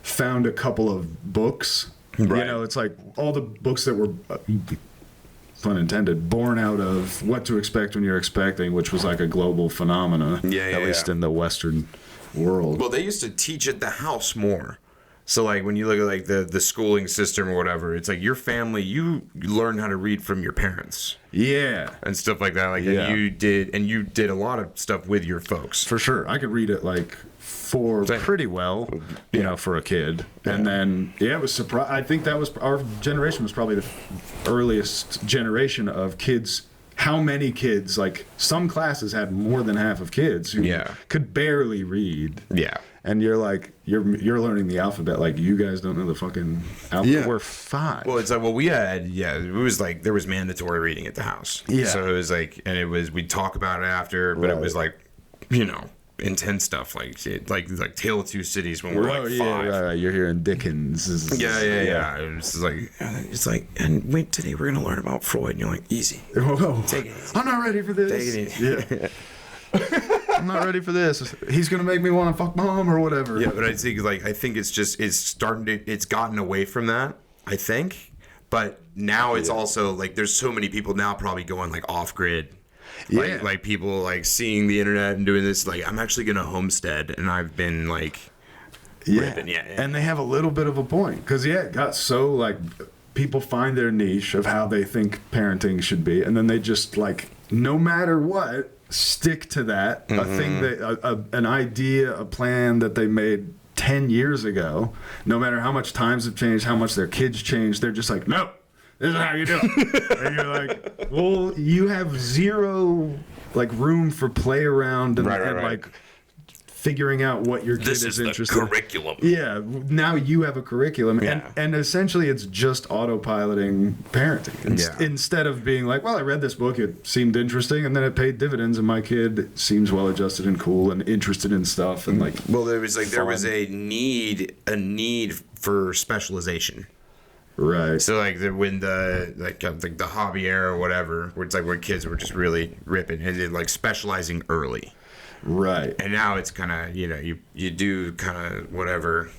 found a couple of books. Right. You know, it's like all the books that were pun intended, born out of What to Expect When You're Expecting, which was like a global phenomena, at least in the Western world. Well, they used to teach at the house more. So, like, when you look at, like, the schooling system or whatever, it's like your family, you learn how to read from your parents. Yeah. And stuff like that. Like, and you did a lot of stuff with your folks. For sure. I could read it, like, pretty well, you know, for a kid. And then, it was I think that was, our generation was probably the earliest generation of kids. How many kids, like, some classes had more than half of kids who could barely read. Yeah. And you're like, you're learning the alphabet. Like, you guys don't know the fucking alphabet. We're 5. Well, it's like, well, we had, it was like, there was mandatory reading at the house. Yeah. So it was like, and it was, we'd talk about it after, but it was like, you know, intense stuff, like Tale of Two Cities when we're like 5. Right. You're hearing Dickens. Yeah. It's like, and wait, today we're gonna learn about Freud, and you're like, easy. Whoa. Take it easy. I'm not ready for this. Take it easy. Yeah. I'm not ready for this. He's gonna make me want to fuck mom or whatever. Yeah, but I think it's gotten away from that, I think. But now it's also like there's so many people now probably going like off grid. Like people like seeing the internet and doing this, like, I'm actually gonna homestead, and I've been like ripping, and they have a little bit of a point, because it got so like people find their niche of how they think parenting should be, and then they just like, no matter what, stick to that. A thing that an idea, a plan that they made 10 years ago. No matter how much times have changed, how much their kids changed, they're just like, no, this is how you do it. And you're like, well, you have zero like room for play around and, like figuring out what your kid is interested in. This is the curriculum. Yeah, now you have a curriculum, and essentially it's just autopiloting parenting. Instead of being like, well, I read this book, it seemed interesting, and then it paid dividends, and my kid seems well-adjusted and cool and interested in stuff, and like. Well, there was a need for specialization. Right. So like when the hobby era or whatever, where it's like where kids were just really ripping and like specializing early. Right. And now it's kind of, you know, you do kind of whatever.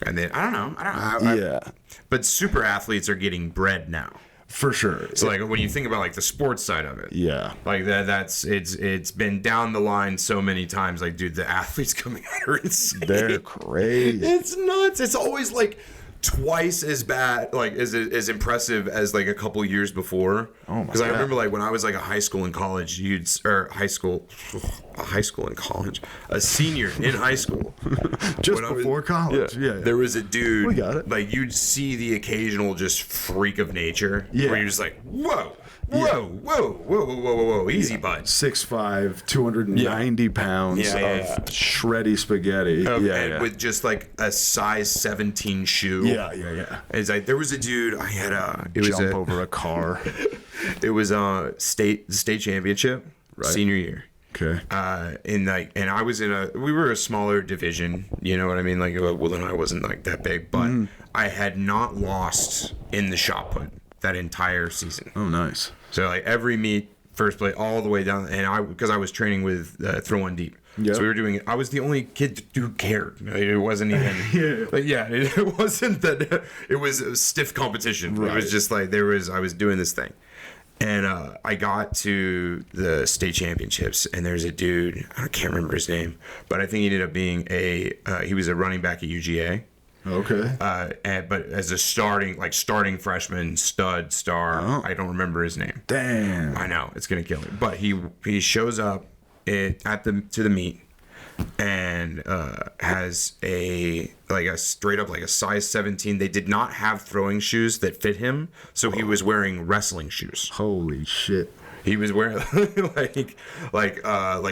And then I don't know. But super athletes are getting bred now. For sure. So like when you think about like the sports side of it. Yeah. Like it's been down the line so many times. Like, dude, the athletes coming out are insane. They're crazy. It's nuts. It's always like twice as bad, like as impressive as like a couple years before. Oh my god! Because I remember like when I was like a high school and college, a senior in high school, just before college. Yeah, there was a dude. We got it. Like you'd see the occasional just freak of nature. Yeah. Where you're just like, whoa, easy, bud. 6'5", 290 pounds of shreddy spaghetti. With just like a size 17 shoe. Yeah. It's like there was a dude I had jump over a car. It was state championship senior year. Okay. And I was we were a smaller division, you know what I mean? Like, well, then I wasn't like that big, but I had not lost in the shot put that entire season. Oh, nice. So like every meet, first play, all the way down, and because I was training with Throw One Deep. Yep. So we were doing it. I was the only kid who cared. It wasn't even. It wasn't that. It was a stiff competition. Right. It was just like I was doing this thing, and I got to the state championships, and there's a dude. I can't remember his name, but I think he ended up being he was a running back at UGA. Okay. But as a starting freshman, star, I don't remember his name. Damn. I know, it's gonna kill me. But he shows up to the meet and has a straight up like a size 17. They did not have throwing shoes that fit him, so he was wearing wrestling shoes. Holy shit. He was wearing like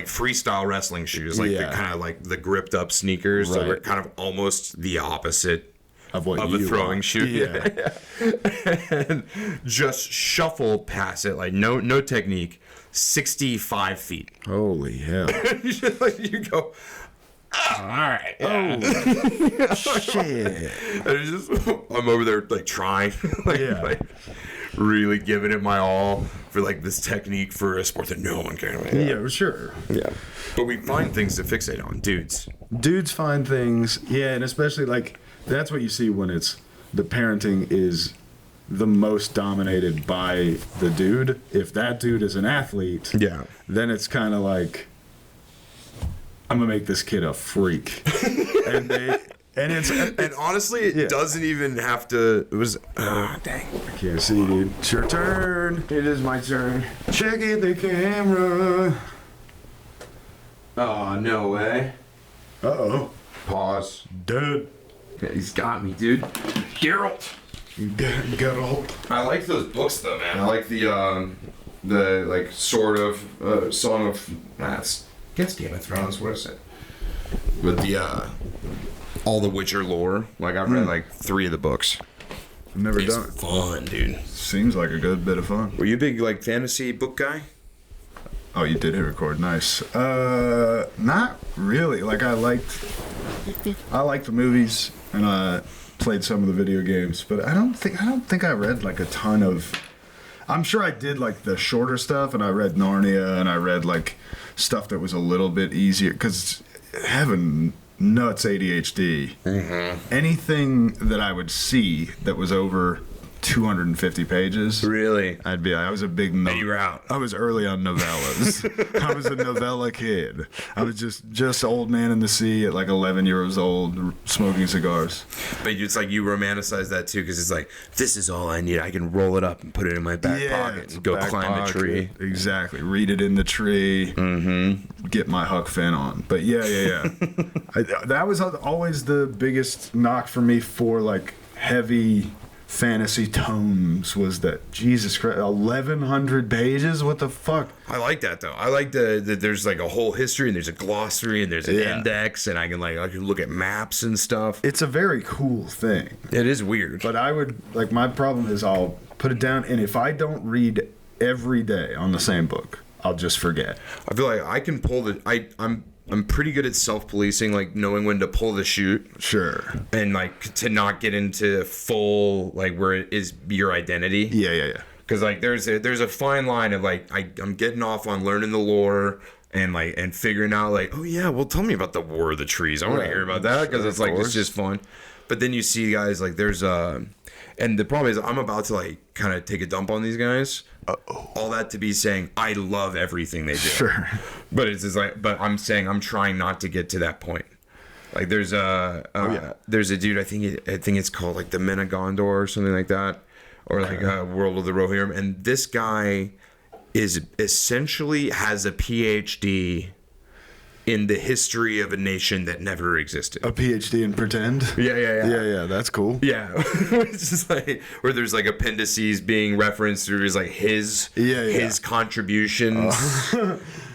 freestyle wrestling shoes, like the kind of like the gripped up sneakers that were kind of almost the opposite of a throwing shoe. Yeah. And just shuffle past it, like no technique, 65 feet. Holy hell. You go, oh, all right. Yeah. Oh, shit. And I'm over there like trying, like really giving it my all for like this technique for a sport that no one cares about. Yeah, sure. Yeah. But we find things to fixate on, dudes. Dudes find things, and especially like that's what you see when it's the parenting is the most dominated by the dude. If that dude is an athlete, then it's kind of like, I'm gonna make this kid a freak. and honestly, it doesn't even have to. It was dang. I can't see, dude. It's your turn. It is my turn. Check it, the camera. Oh, no way. Uh-oh. Pause. Dead. He's got me, dude. Geralt. Geralt. I like those books, though, man. I like the like, sort of, Song of... That's against Game of Thrones, what is it? With the, all the Witcher lore. Like, I've read, like, 3 of the books. I've never done it. It's fun, dude. Seems like a good bit of fun. Were you a big, like, fantasy book guy? Oh, you did hit record. Nice. Not really. Like, I liked the movies, and I played some of the video games, but I don't think I read like a ton of. I'm sure I did like the shorter stuff, and I read Narnia, and I read like stuff that was a little bit easier because having nuts ADHD, anything that I would see that was over 250 pages. Really? I was a big And you were out. I was early on novellas. I was a novella kid. I was just old man in the sea at like 11 years old, smoking cigars. But it's like you romanticize that too, because it's like, this is all I need. I can roll it up and put it in my back pocket and go climb the tree. Exactly. Read it in the tree. Get my Huck Finn on. But yeah. That was always the biggest knock for me for like heavy fantasy tomes, was that Jesus Christ, 1,100 pages? What the fuck? I like that though. I like that there's like a whole history, and there's a glossary, and there's an index, and I can look at maps and stuff. It's a very cool thing. It is weird. But I would like, my problem is I'll put it down, and if I don't read every day on the same book, I'll just forget. I feel like I can pull I'm pretty good at self-policing, like knowing when to pull the chute. Sure. And like to not get into full, like, where it is your identity. Yeah. Because like there's a fine line of like I'm getting off on learning the lore and figuring out like, oh yeah, well, tell me about the War of the Trees. I want to hear about that, because it's like, it's just fun. But then you see guys like there's and the problem is I'm about to like kind of take a dump on these guys. All that to be saying, I love everything they do. Sure. But it's just like, but I'm saying I'm trying not to get to that point. Like there's a dude, I think it's called like the Men of Gondor or something like that, or like World of the Rohirrim, and this guy is essentially has a PhD in the history of a nation that never existed. A PhD in pretend? Yeah, that's cool. Yeah. It's just like where there's like appendices being referenced through his contributions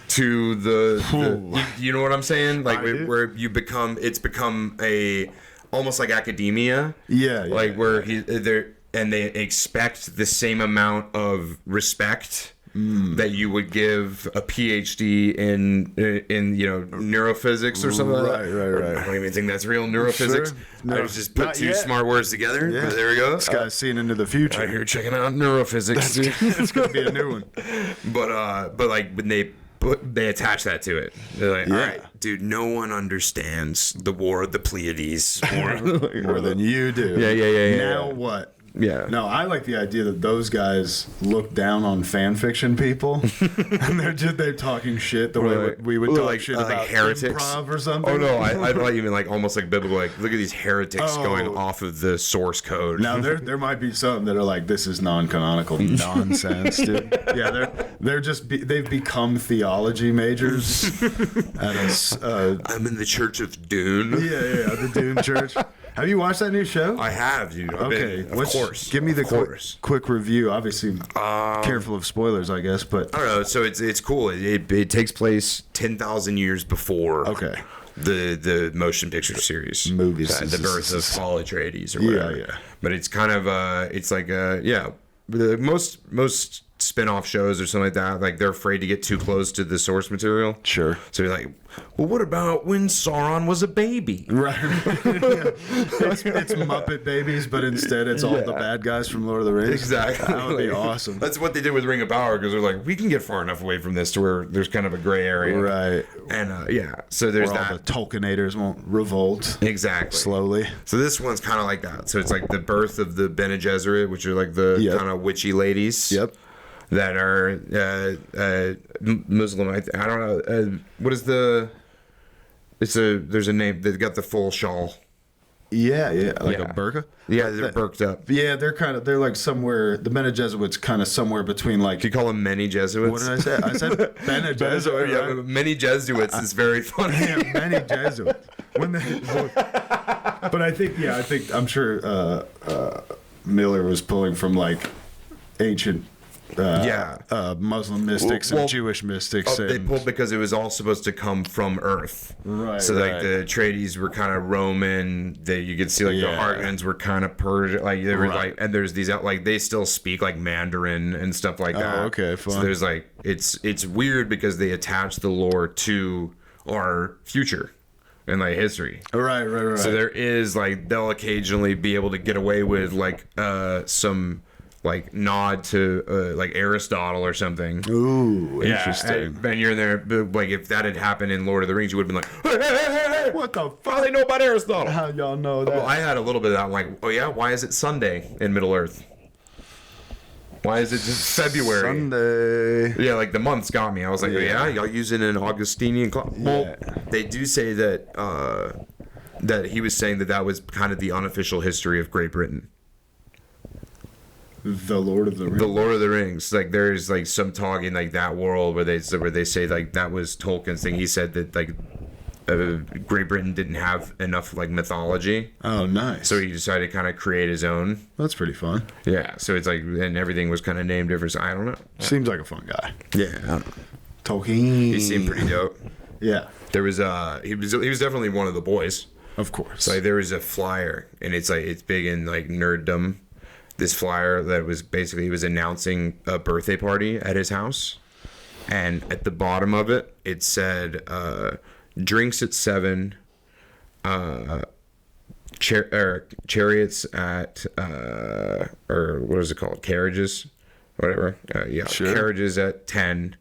to the you know what I'm saying? Like where it's become a almost like academia. Yeah. Like where they expect the same amount of respect that you would give a PhD in neurophysics or something. Right. I don't even think that's real neurophysics. Sure. No, I just put two smart words together. Yeah. There we go. This guy's seeing into the future. Right here, checking out neurophysics. It's gonna be a new one. But like when they attach that to it, they're like, all right, dude, no one understands the War of the Pleiades more than you do. Yeah. Now what? Yeah. No, I like the idea that those guys look down on fan fiction people, and they're talking shit the way we would talk shit about heretics, improv or something. Oh no, I thought you mean like almost like biblical. Like, look at these heretics going off of the source code. Now there might be some that are like, this is non-canonical nonsense, dude. Yeah, they've become theology majors at I'm in the Church of Dune. Yeah, the Dune Church. Have you watched that new show? I have, dude. Of course. Give me the quick review. Obviously, careful of spoilers, I guess. But I don't know. So it's cool. It takes place 10,000 years before. Okay. The motion picture series, movies, the birth of Paul Atreides or whatever. Yeah. But it's kind of it's like the most spin-off shows or something like that, like they're afraid to get too close to the source material. Sure. So you're like, well, what about when Sauron was a baby? Right. it's Muppet babies, but instead it's all the bad guys from Lord of the Rings. Exactly. That would be awesome. That's what they did with Ring of Power, because they're like, we can get far enough away from this to where there's kind of a gray area. Right. And so there's where that. All the Tolkienators won't revolt. Exactly. Slowly. So this one's kind of like that. So it's like the birth of the Bene Gesserit, which are like the kind of witchy ladies. Yep. That are Muslim. I don't know. What is the? There's a name. They've got the full shawl. Yeah, like a burqa. Yeah, they're burked up. Yeah, they're like somewhere. The Bene Gesserit's kind of somewhere between like. You call them many Jesuits? What did I say? I said Bene Gesserit. Yeah, many Jesuits is very funny. Yeah, many Jesuits. But I think I'm sure Miller was pulling from like ancient. Muslim mystics and Jewish mystics. They pulled because it was all supposed to come from Earth. Right. So like the Atreides were kind of Roman. You could see like the Harkonnens were kind of Persian. Like there were like, and there's these like they still speak like Mandarin and stuff like that. Oh, okay, fine. So there's like it's weird because they attach the lore to our future. And like history. Right. So there is like they'll occasionally be able to get away with like some like nod to like Aristotle or something. Ooh, interesting. And you're in there, like if that had happened in Lord of the Rings, you would have been like, hey, what the fuck? How do they know about Aristotle? How y'all know that? Well, I had a little bit of that. I'm like, oh yeah, why is it Sunday in Middle Earth? Why is it just February? Sunday. Yeah, like the months got me. I was like, y'all using an Augustinian clock? Well, they do say that that he was saying that was kind of the unofficial history of Great Britain. The Lord of the Rings. The Lord of the Rings. Like there's like some talk in like that world where they say like that was Tolkien's thing. He said that like Great Britain didn't have enough like mythology. Oh, nice. So he decided to kind of create his own. That's pretty fun. Yeah. So it's like, and everything was kind of named different. So I don't know. Seems like a fun guy. Yeah. I don't know. Tolkien. He seemed pretty dope. Yeah. There was he was definitely one of the boys. Of course. So like, there was a flyer, and it's like it's big in like nerddom. This flyer that was basically he was announcing a birthday party at his house, and at the bottom of it it said drinks at 7, chariots at or what is it called, carriages, whatever. Sure. Carriages at 10.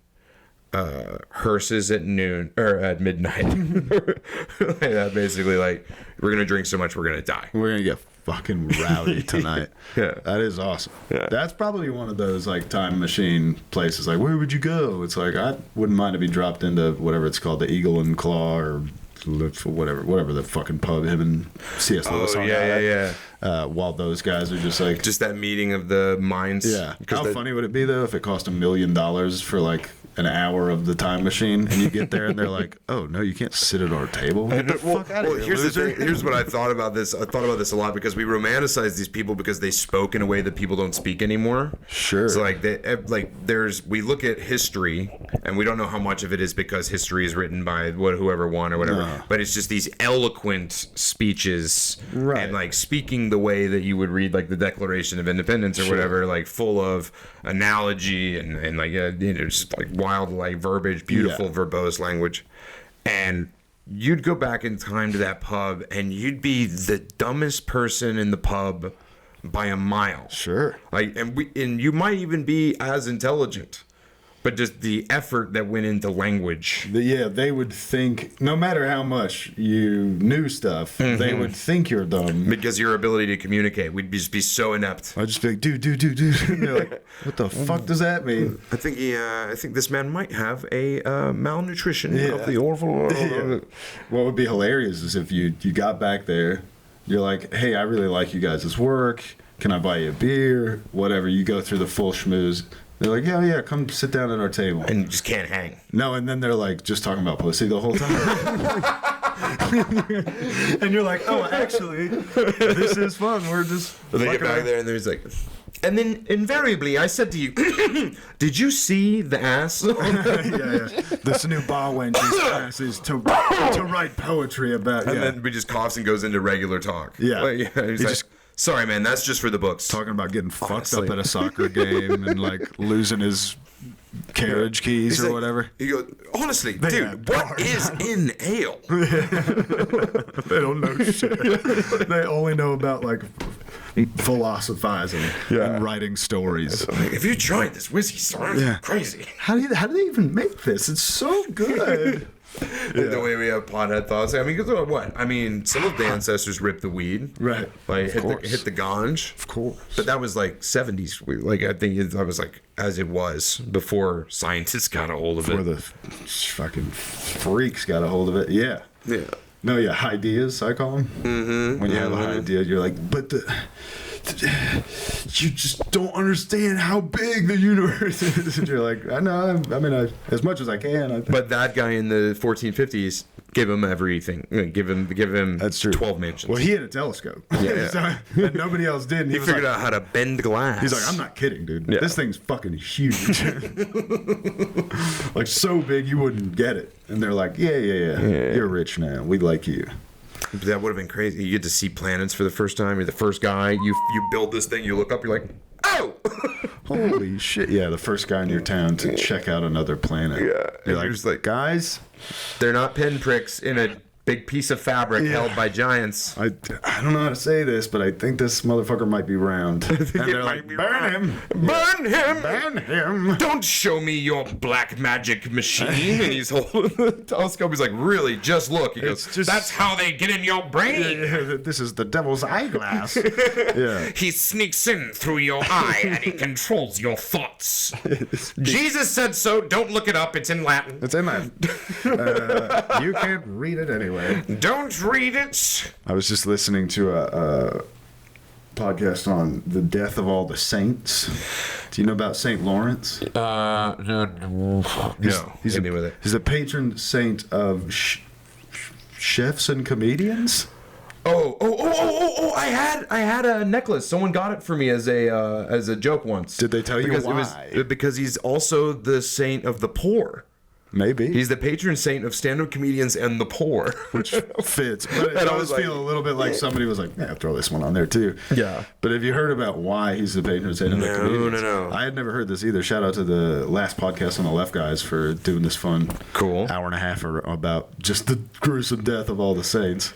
Hearses at noon or at midnight. Like that, basically, like we're gonna drink so much we're gonna die. We're gonna get fucking rowdy tonight. Yeah, that is awesome. Yeah. That's probably one of those like time machine places. Like, where would you go? It's like I wouldn't mind to be dropped into whatever it's called, the Eagle and Claw or whatever the fucking pub him and C.S. Lewis on. While those guys are just like that meeting of the minds. Yeah. How funny would it be though if it cost $1 million for like an hour of the time machine, and you get there and they're like, "Oh no, you can't sit at our table." Get the fuck out of here, here's loser. the thing. Here's what I thought about this. I thought about this a lot because we romanticize these people because they spoke in a way that people don't speak anymore. Sure. So we look at history and we don't know how much of it is because history is written by whoever won or whatever. No. But it's just these eloquent speeches and like speaking the way that you would read like the Declaration of Independence or whatever, like full of analogy and like just like wild like verbiage, beautiful verbose language. And you'd go back in time to that pub and you'd be the dumbest person in the pub by a mile. Sure. Like and you might even be as intelligent. But just the effort that went into language. They would think, no matter how much you knew stuff, they would think you're dumb. Because your ability to communicate, we'd just be so inept. I'd just be like, dude. And they're like, what the fuck does that mean? I think this man might have a malnutrition of the orval. What would be hilarious is if you got back there, you're like, hey, I really like you guys' work. Can I buy you a beer? Whatever. You go through the full schmooze. They're like, yeah, come sit down at our table. And you just can't hang. No, and then they're like, just talking about pussy the whole time. And you're like, oh, actually, this is fun. We're just... They get back there and there's like... And then invariably, I said to you, did you see the ass? Yeah. This new bar wench's ass is to write poetry about... And then we just coughs and goes into regular talk. Yeah. He's like, Sorry, man. That's just for the books. Talking about getting fucked up at a soccer game and like losing his carriage keys or whatever. You go, honestly, dude, what is in ale? They don't know shit. They only know about like philosophizing and writing stories. If you tried this whiskey, it's crazy. How do they even make this? It's so good. The way we have pothead thoughts. I mean, because what? I mean, some of the ancestors ripped the weed, right? Like hit the ganj, of course. But that was like 70s. Like I think that was like as it was before scientists got a hold of it. Before the fucking freaks got a hold of it. Yeah. Yeah. No, yeah, ideas, I call them. Mm-hmm. When you have an idea, you're like, but you just don't understand how big the universe is. And you're like, I know, I mean, as much as I can. But that guy in the 1450s give him everything. Give him That's true. 12 mansions. Well, he had a telescope. Yeah. So, and nobody else did. And he figured out how to bend glass. He's like, I'm not kidding, dude. Yeah. This thing's fucking huge. Like, so big you wouldn't get it. And they're like, yeah. You're rich now. We like you. That would have been crazy. You get to see planets for the first time. You're the first guy. You build this thing. You look up. You're like, oh! Holy shit. Yeah, the first guy in your town to check out another planet. Yeah. You're like, guys, they're not pinpricks in a big piece of fabric held by giants. I don't know how to say this, but I think this motherfucker might be round. And they're like, burn him! Burn him! Burn him! Don't show me your black magic machine. And he's holding the telescope. He's like, really? Just look. He goes, that's how they get in your brain. Yeah, this is the devil's eyeglass. Yeah. He sneaks in through your eye and he controls your thoughts. Jesus said so. Don't look it up. It's in Latin. It's in Latin. You can't read it anyway. Don't read it. I was just listening to a podcast on the death of all the saints. Do you know about Saint Lawrence? No. He's a patron saint of chefs and comedians. Oh! I had a necklace. Someone got it for me as a joke once. Did they tell you why? Because he's also the saint of the poor. Maybe. He's the patron saint of stand-up comedians and the poor. Which fits. But I always feel a little bit like somebody was like, yeah, throw this one on there too. Yeah. But have you heard about why he's the patron saint of the comedians? No. I had never heard this either. Shout out to the last podcast on the left guys for doing this fun hour and a half about just the gruesome death of all the saints.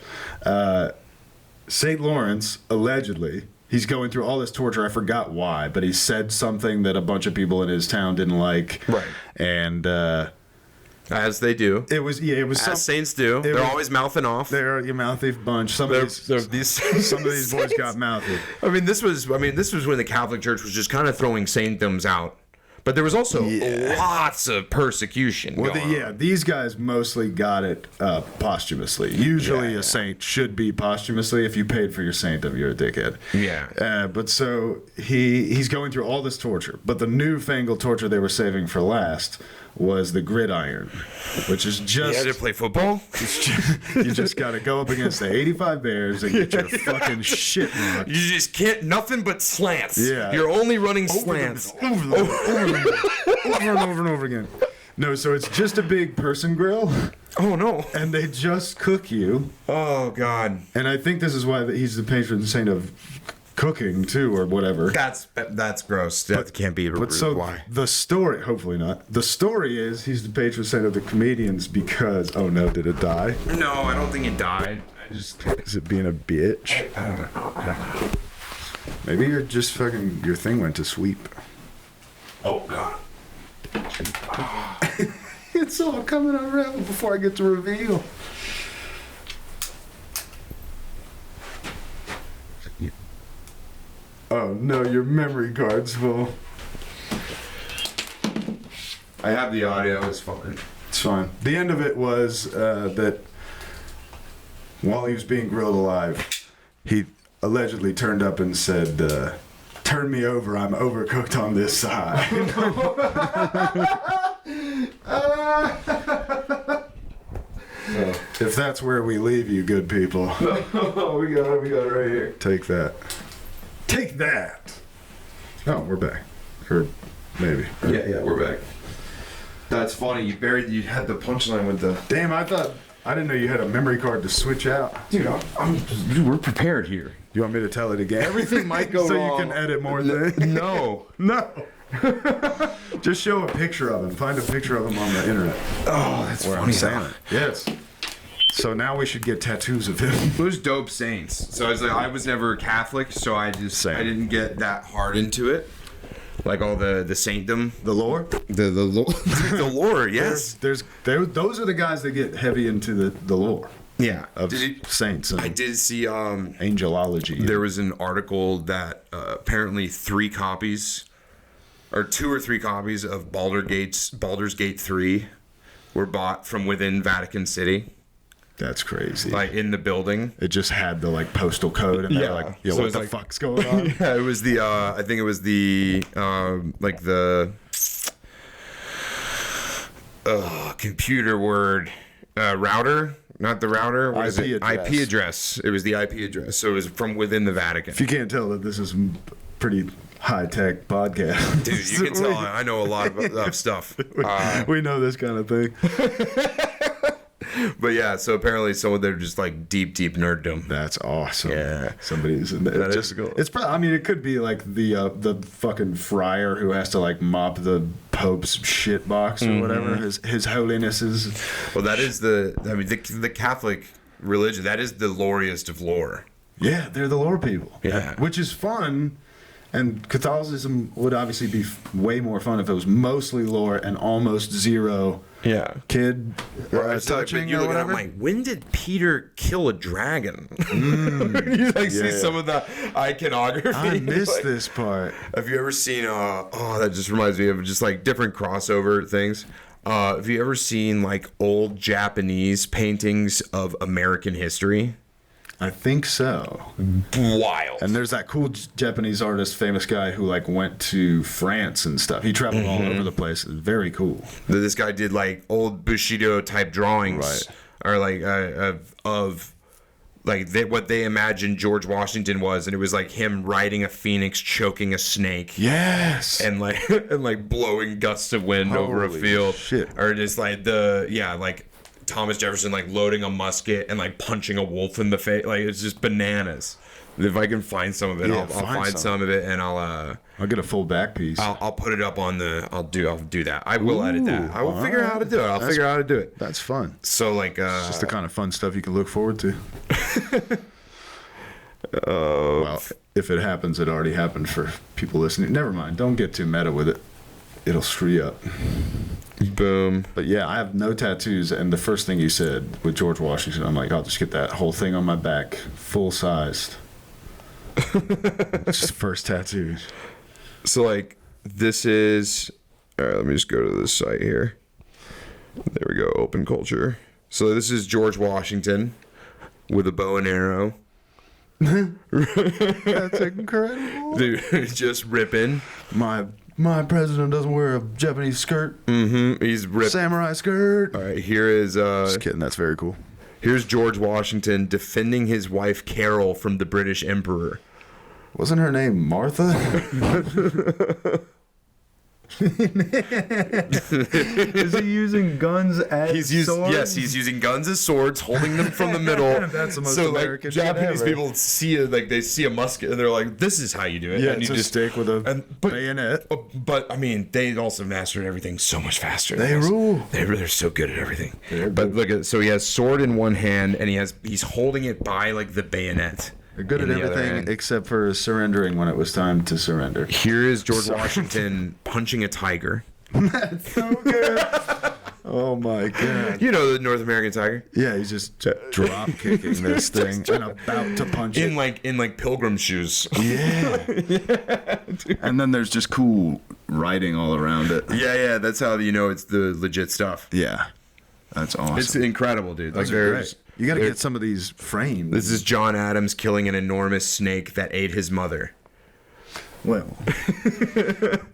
St. Lawrence, allegedly, he's going through all this torture. I forgot why, but he said something that a bunch of people in his town didn't like. Right. And as they do. It was as saints do. They're always mouthing off. They're a mouthy bunch. Some of these boys got mouthy. I mean, this was when the Catholic Church was just kind of throwing saintdoms out. But there was also lots of persecution. These guys mostly got it posthumously. Usually a saint should be posthumously. If you paid for your saintdom, you're a dickhead. Yeah. But so he's going through all this torture. But the newfangled torture they were saving for last was the gridiron, which is just... You had to play football? You just got to go up against the 85 Bears and get your fucking shit knocked. You just can't... Nothing but slants. Yeah. You're only running slants. Over and over again. No, so it's just a big person grill. Oh, no. And they just cook you. Oh, God. And I think this is why he's the patron saint of cooking too, or whatever. That's gross. That can't be. But so why? The story, hopefully not. The story is he's the patron saint of the comedians because. Oh no, did it die? No, I don't think it died. Is it being a bitch? I don't know. Maybe you're just fucking. Your thing went to sweep. Oh God. It's all coming unraveled before I get to reveal. Oh no, your memory card's full. I have the audio, it's fine. It's fine. The end of it was that while he was being grilled alive, he allegedly turned up and said, turn me over, I'm overcooked on this side. So, if that's where we leave you, good people. we got it right here. Take that. Take that! Oh, we're back. Or maybe. Yeah, we're back. That's funny. You had the punchline with the... Damn, I thought I didn't know you had a memory card to switch out. Dude, we're prepared here. You want me to tell it again? Everything might go so wrong. So you can edit more things? No. No. Just show a picture of him. Find a picture of him on the internet. Oh, that's where funny. I'm saying it. Yes. So now we should get tattoos of him. Those dope saints. So I was never Catholic, so I didn't get that hard into it. Like all the saintdom, the lore, the lore. Yes, those are the guys that get heavy into the lore. Yeah, of saints. And I did see angelology. There was an article that apparently 2 or 3 copies of Baldur's Gate 3 were bought from within Vatican City. That's crazy. Like in the building, it just had the like postal code, and they're like, "Yo, so what the fuck's going on?" Yeah, it was the. I think it was the like the computer word router, not the router. What is it? IP address. It was the IP address. So it was from within the Vatican. If you can't tell that this is pretty high-tech podcast. Dude, you can tell I know a lot of stuff. We know this kind of thing. But yeah, so apparently they're just like deep nerddom. That's awesome. Yeah, somebody's in there. That is cool. It's probably. I mean, it could be like the fucking friar who has to like mop the Pope's shit box or whatever. His holiness is. Well, that is the Catholic religion. That is the loriest of lore. Yeah, they're the lore people. Yeah, which is fun. And Catholicism would obviously be way more fun if it was mostly lore and almost zero kid touching or whatever. I'm like, when did Peter kill a dragon? You see some of the iconography. I missed this part. Have you ever seen? That just reminds me of just like different crossover things. Have you ever seen like old Japanese paintings of American history? I think so. Wild. And there's that cool Japanese artist, famous guy who like went to France and stuff. He traveled all over the place. It's very cool. This guy did like old Bushido type drawings, or like of like what they imagined George Washington was, and it was like him riding a phoenix, choking a snake. Yes. And like blowing gusts of wind over a field. Shit. Or just like like Thomas Jefferson like loading a musket and like punching a wolf in the face. Like it's just bananas. If I can find some of it, I'll find some of it, and I'll get a full back piece. I'll put it up on the. I'll do that. I will edit that. I will figure out how to do it. I'll figure out how to do it. That's fun. So like, it's just the kind of fun stuff you can look forward to. Well, if it happens, it already happened for people listening. Never mind. Don't get too meta with it. It'll screw you up. Boom. But yeah, I have no tattoos, and the first thing you said with George Washington, I'm like, I'll just get that whole thing on my back, full sized. Just first tattoos. So like, this is. All right, let me just go to this site here. There we go. Open culture. So this is George Washington with a bow and arrow. That's incredible, dude. Just ripping. My president doesn't wear a Japanese skirt. He's ripped. Samurai skirt. All right, here is. Just kidding. That's very cool. Here's George Washington defending his wife Carol from the British Emperor. Wasn't her name Martha? Is he using guns as swords? Yes, he's using guns as swords, holding them from the middle. That's the most American like, Japanese people see they see a musket and they're like, "This is how you do it." Yeah, and it's you just stick with a bayonet. But I mean, they also mastered everything so much faster. They rule. They're so good at everything. But look at so he has sword in one hand and he's holding it by like the bayonet. They're good at everything except for surrendering when it was time to surrender. Here is George Washington punching a tiger. That's so good. Oh my god. You know the North American tiger? Yeah, he's just drop kicking this thing and about to punch it. In like pilgrim shoes. Yeah. And then there's just cool writing all around it. Yeah, that's how you know it's the legit stuff. Yeah. That's awesome. It's incredible, dude. Like there's you got to get some of these framed. This is John Adams killing an enormous snake that ate his mother. Well,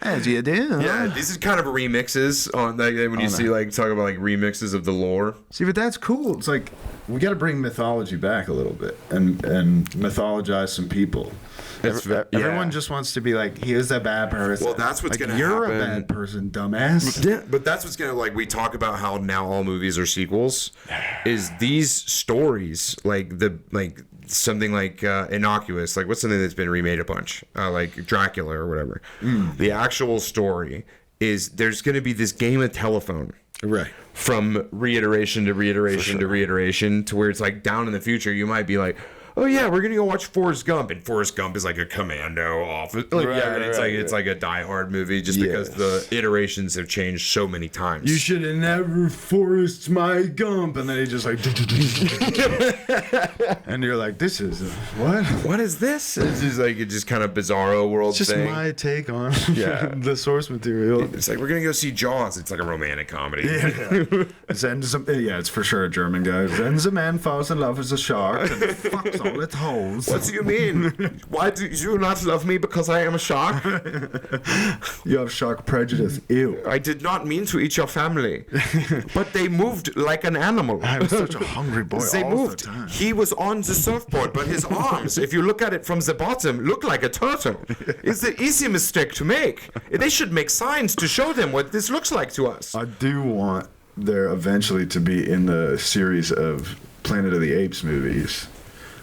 as you do. Yeah, these are kind of remixes on like when you see like talk about like remixes of the lore. See, but that's cool. It's like we got to bring mythology back a little bit and mythologize some people. Everyone just wants to be like, here's a bad person. Well, that's what's like, gonna happen. You're a bad person, dumbass. Yeah, but that's what's gonna like. We talk about how now all movies are sequels. Is these stories like something like innocuous? Like what's something that's been remade a bunch? Like Dracula or whatever. The actual story is there's gonna be this game of telephone. Right. From reiteration to reiteration to reiteration to where it's like down in the future you might be like, oh yeah, we're gonna go watch Forrest Gump, and Forrest Gump is like a commando officer. It's like a Die Hard movie just because the iterations have changed so many times. You should have never forced my Gump, and then he just like, and you're like, this is what? What is this? It's just like it's just kind of bizarro world thing. It's just my take on the source material. It's like we're gonna go see Jaws. It's like a romantic comedy. It's for sure a German guy. Then the man falls in love with a shark and fucks all its holes. What do you mean? Why do you not love me because I am a shark? You have shark prejudice. Ew. I did not mean to eat your family, but they moved like an animal. I was such a hungry boy all the time. He was on the surfboard, but his arms, if you look at it from the bottom, look like a turtle. It's an easy mistake to make. They should make signs to show them what this looks like to us. I do want there eventually to be in the series of Planet of the Apes movies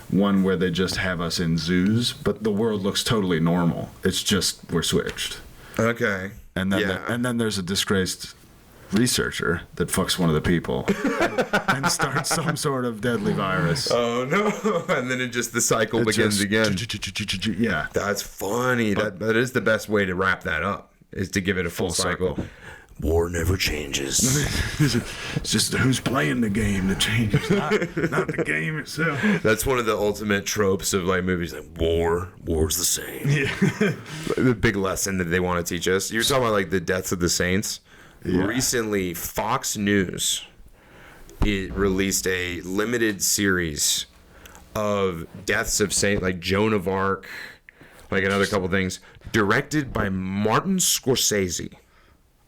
one where they just have us in zoos, but the world looks totally normal. It's just we're switched. Okay. And then there's a disgraced researcher that fucks one of the people and starts some sort of deadly virus. Oh no! And then the cycle begins again. Yeah, that's funny. That is the best way to wrap that up. Is to give it a full cycle. War never changes. It's just who's playing the game that changes, not the game itself. That's one of the ultimate tropes of like movies, like war's the same. Yeah. The big lesson that they want to teach us. You're talking about like the deaths of the saints. Yeah. Recently, Fox News released a limited series of deaths of saints, like Joan of Arc, like another couple things, directed by Martin Scorsese.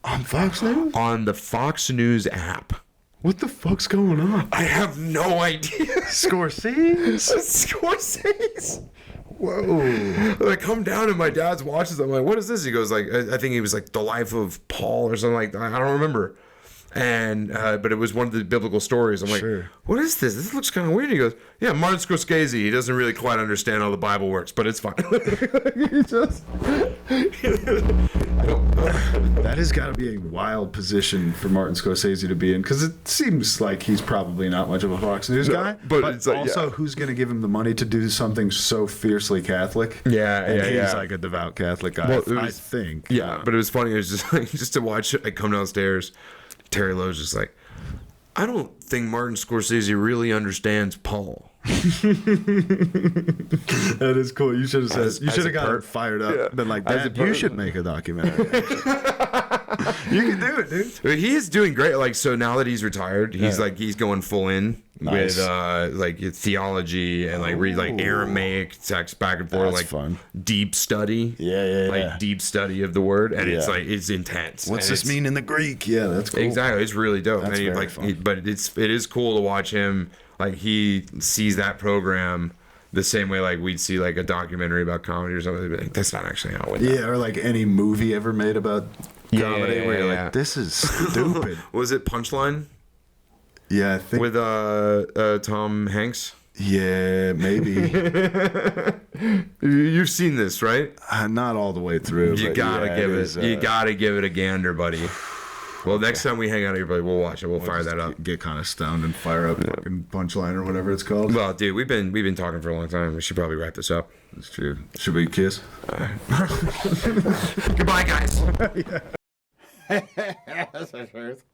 On Fox News? On the Fox News app. What the fuck's going on? I have no idea. Scorsese? Whoa. I come down and my dad's watches. I'm like, what is this? He goes like, I think he was like The Life of Paul or something like that. I don't remember. And but it was one of the biblical stories. I'm like, what is this? This looks kind of weird. He goes, yeah, Martin Scorsese. He doesn't really quite understand how the Bible works, but it's fine. That has got to be a wild position for Martin Scorsese to be in, because it seems like he's probably not much of a Fox News guy. But it's like, also, who's going to give him the money to do something so fiercely Catholic? And he's like a devout Catholic guy, I think. Yeah, but it was funny. It was just like just to watch it. I come downstairs. Terry Lowe's just like, I don't think Martin Scorsese really understands Paul. That is cool. You should have said. You should have got it fired up. Yeah. Been like, Dad, you should make a documentary. You can do it, dude. He is doing great. Like, so now that he's retired, he's going full in with like theology and like read like Aramaic text back and forth. That's like fun. Deep study. Like deep study of the word, and it's like it's intense. What's this mean in the Greek? Yeah, that's cool. Exactly. It's really dope. That's very fun. But it is cool to watch him. Like he sees that program the same way like we'd see like a documentary about comedy or something. Like, that's not actually how it went down. Or like any movie ever made about comedy where you're like, this is stupid. Was it Punchline? Yeah, I think with Tom Hanks. Yeah, maybe. You've seen this, right? Not all the way through. You gotta give it. You gotta give it a gander, buddy. Well, next time we hang out here, buddy, we'll watch it. We'll fire that up. Get kind of stoned and fire up fucking Punchline or whatever it's called. Well, dude, we've been talking for a long time. We should probably wrap this up. That's true. Should we kiss? Goodbye, guys. That's the truth.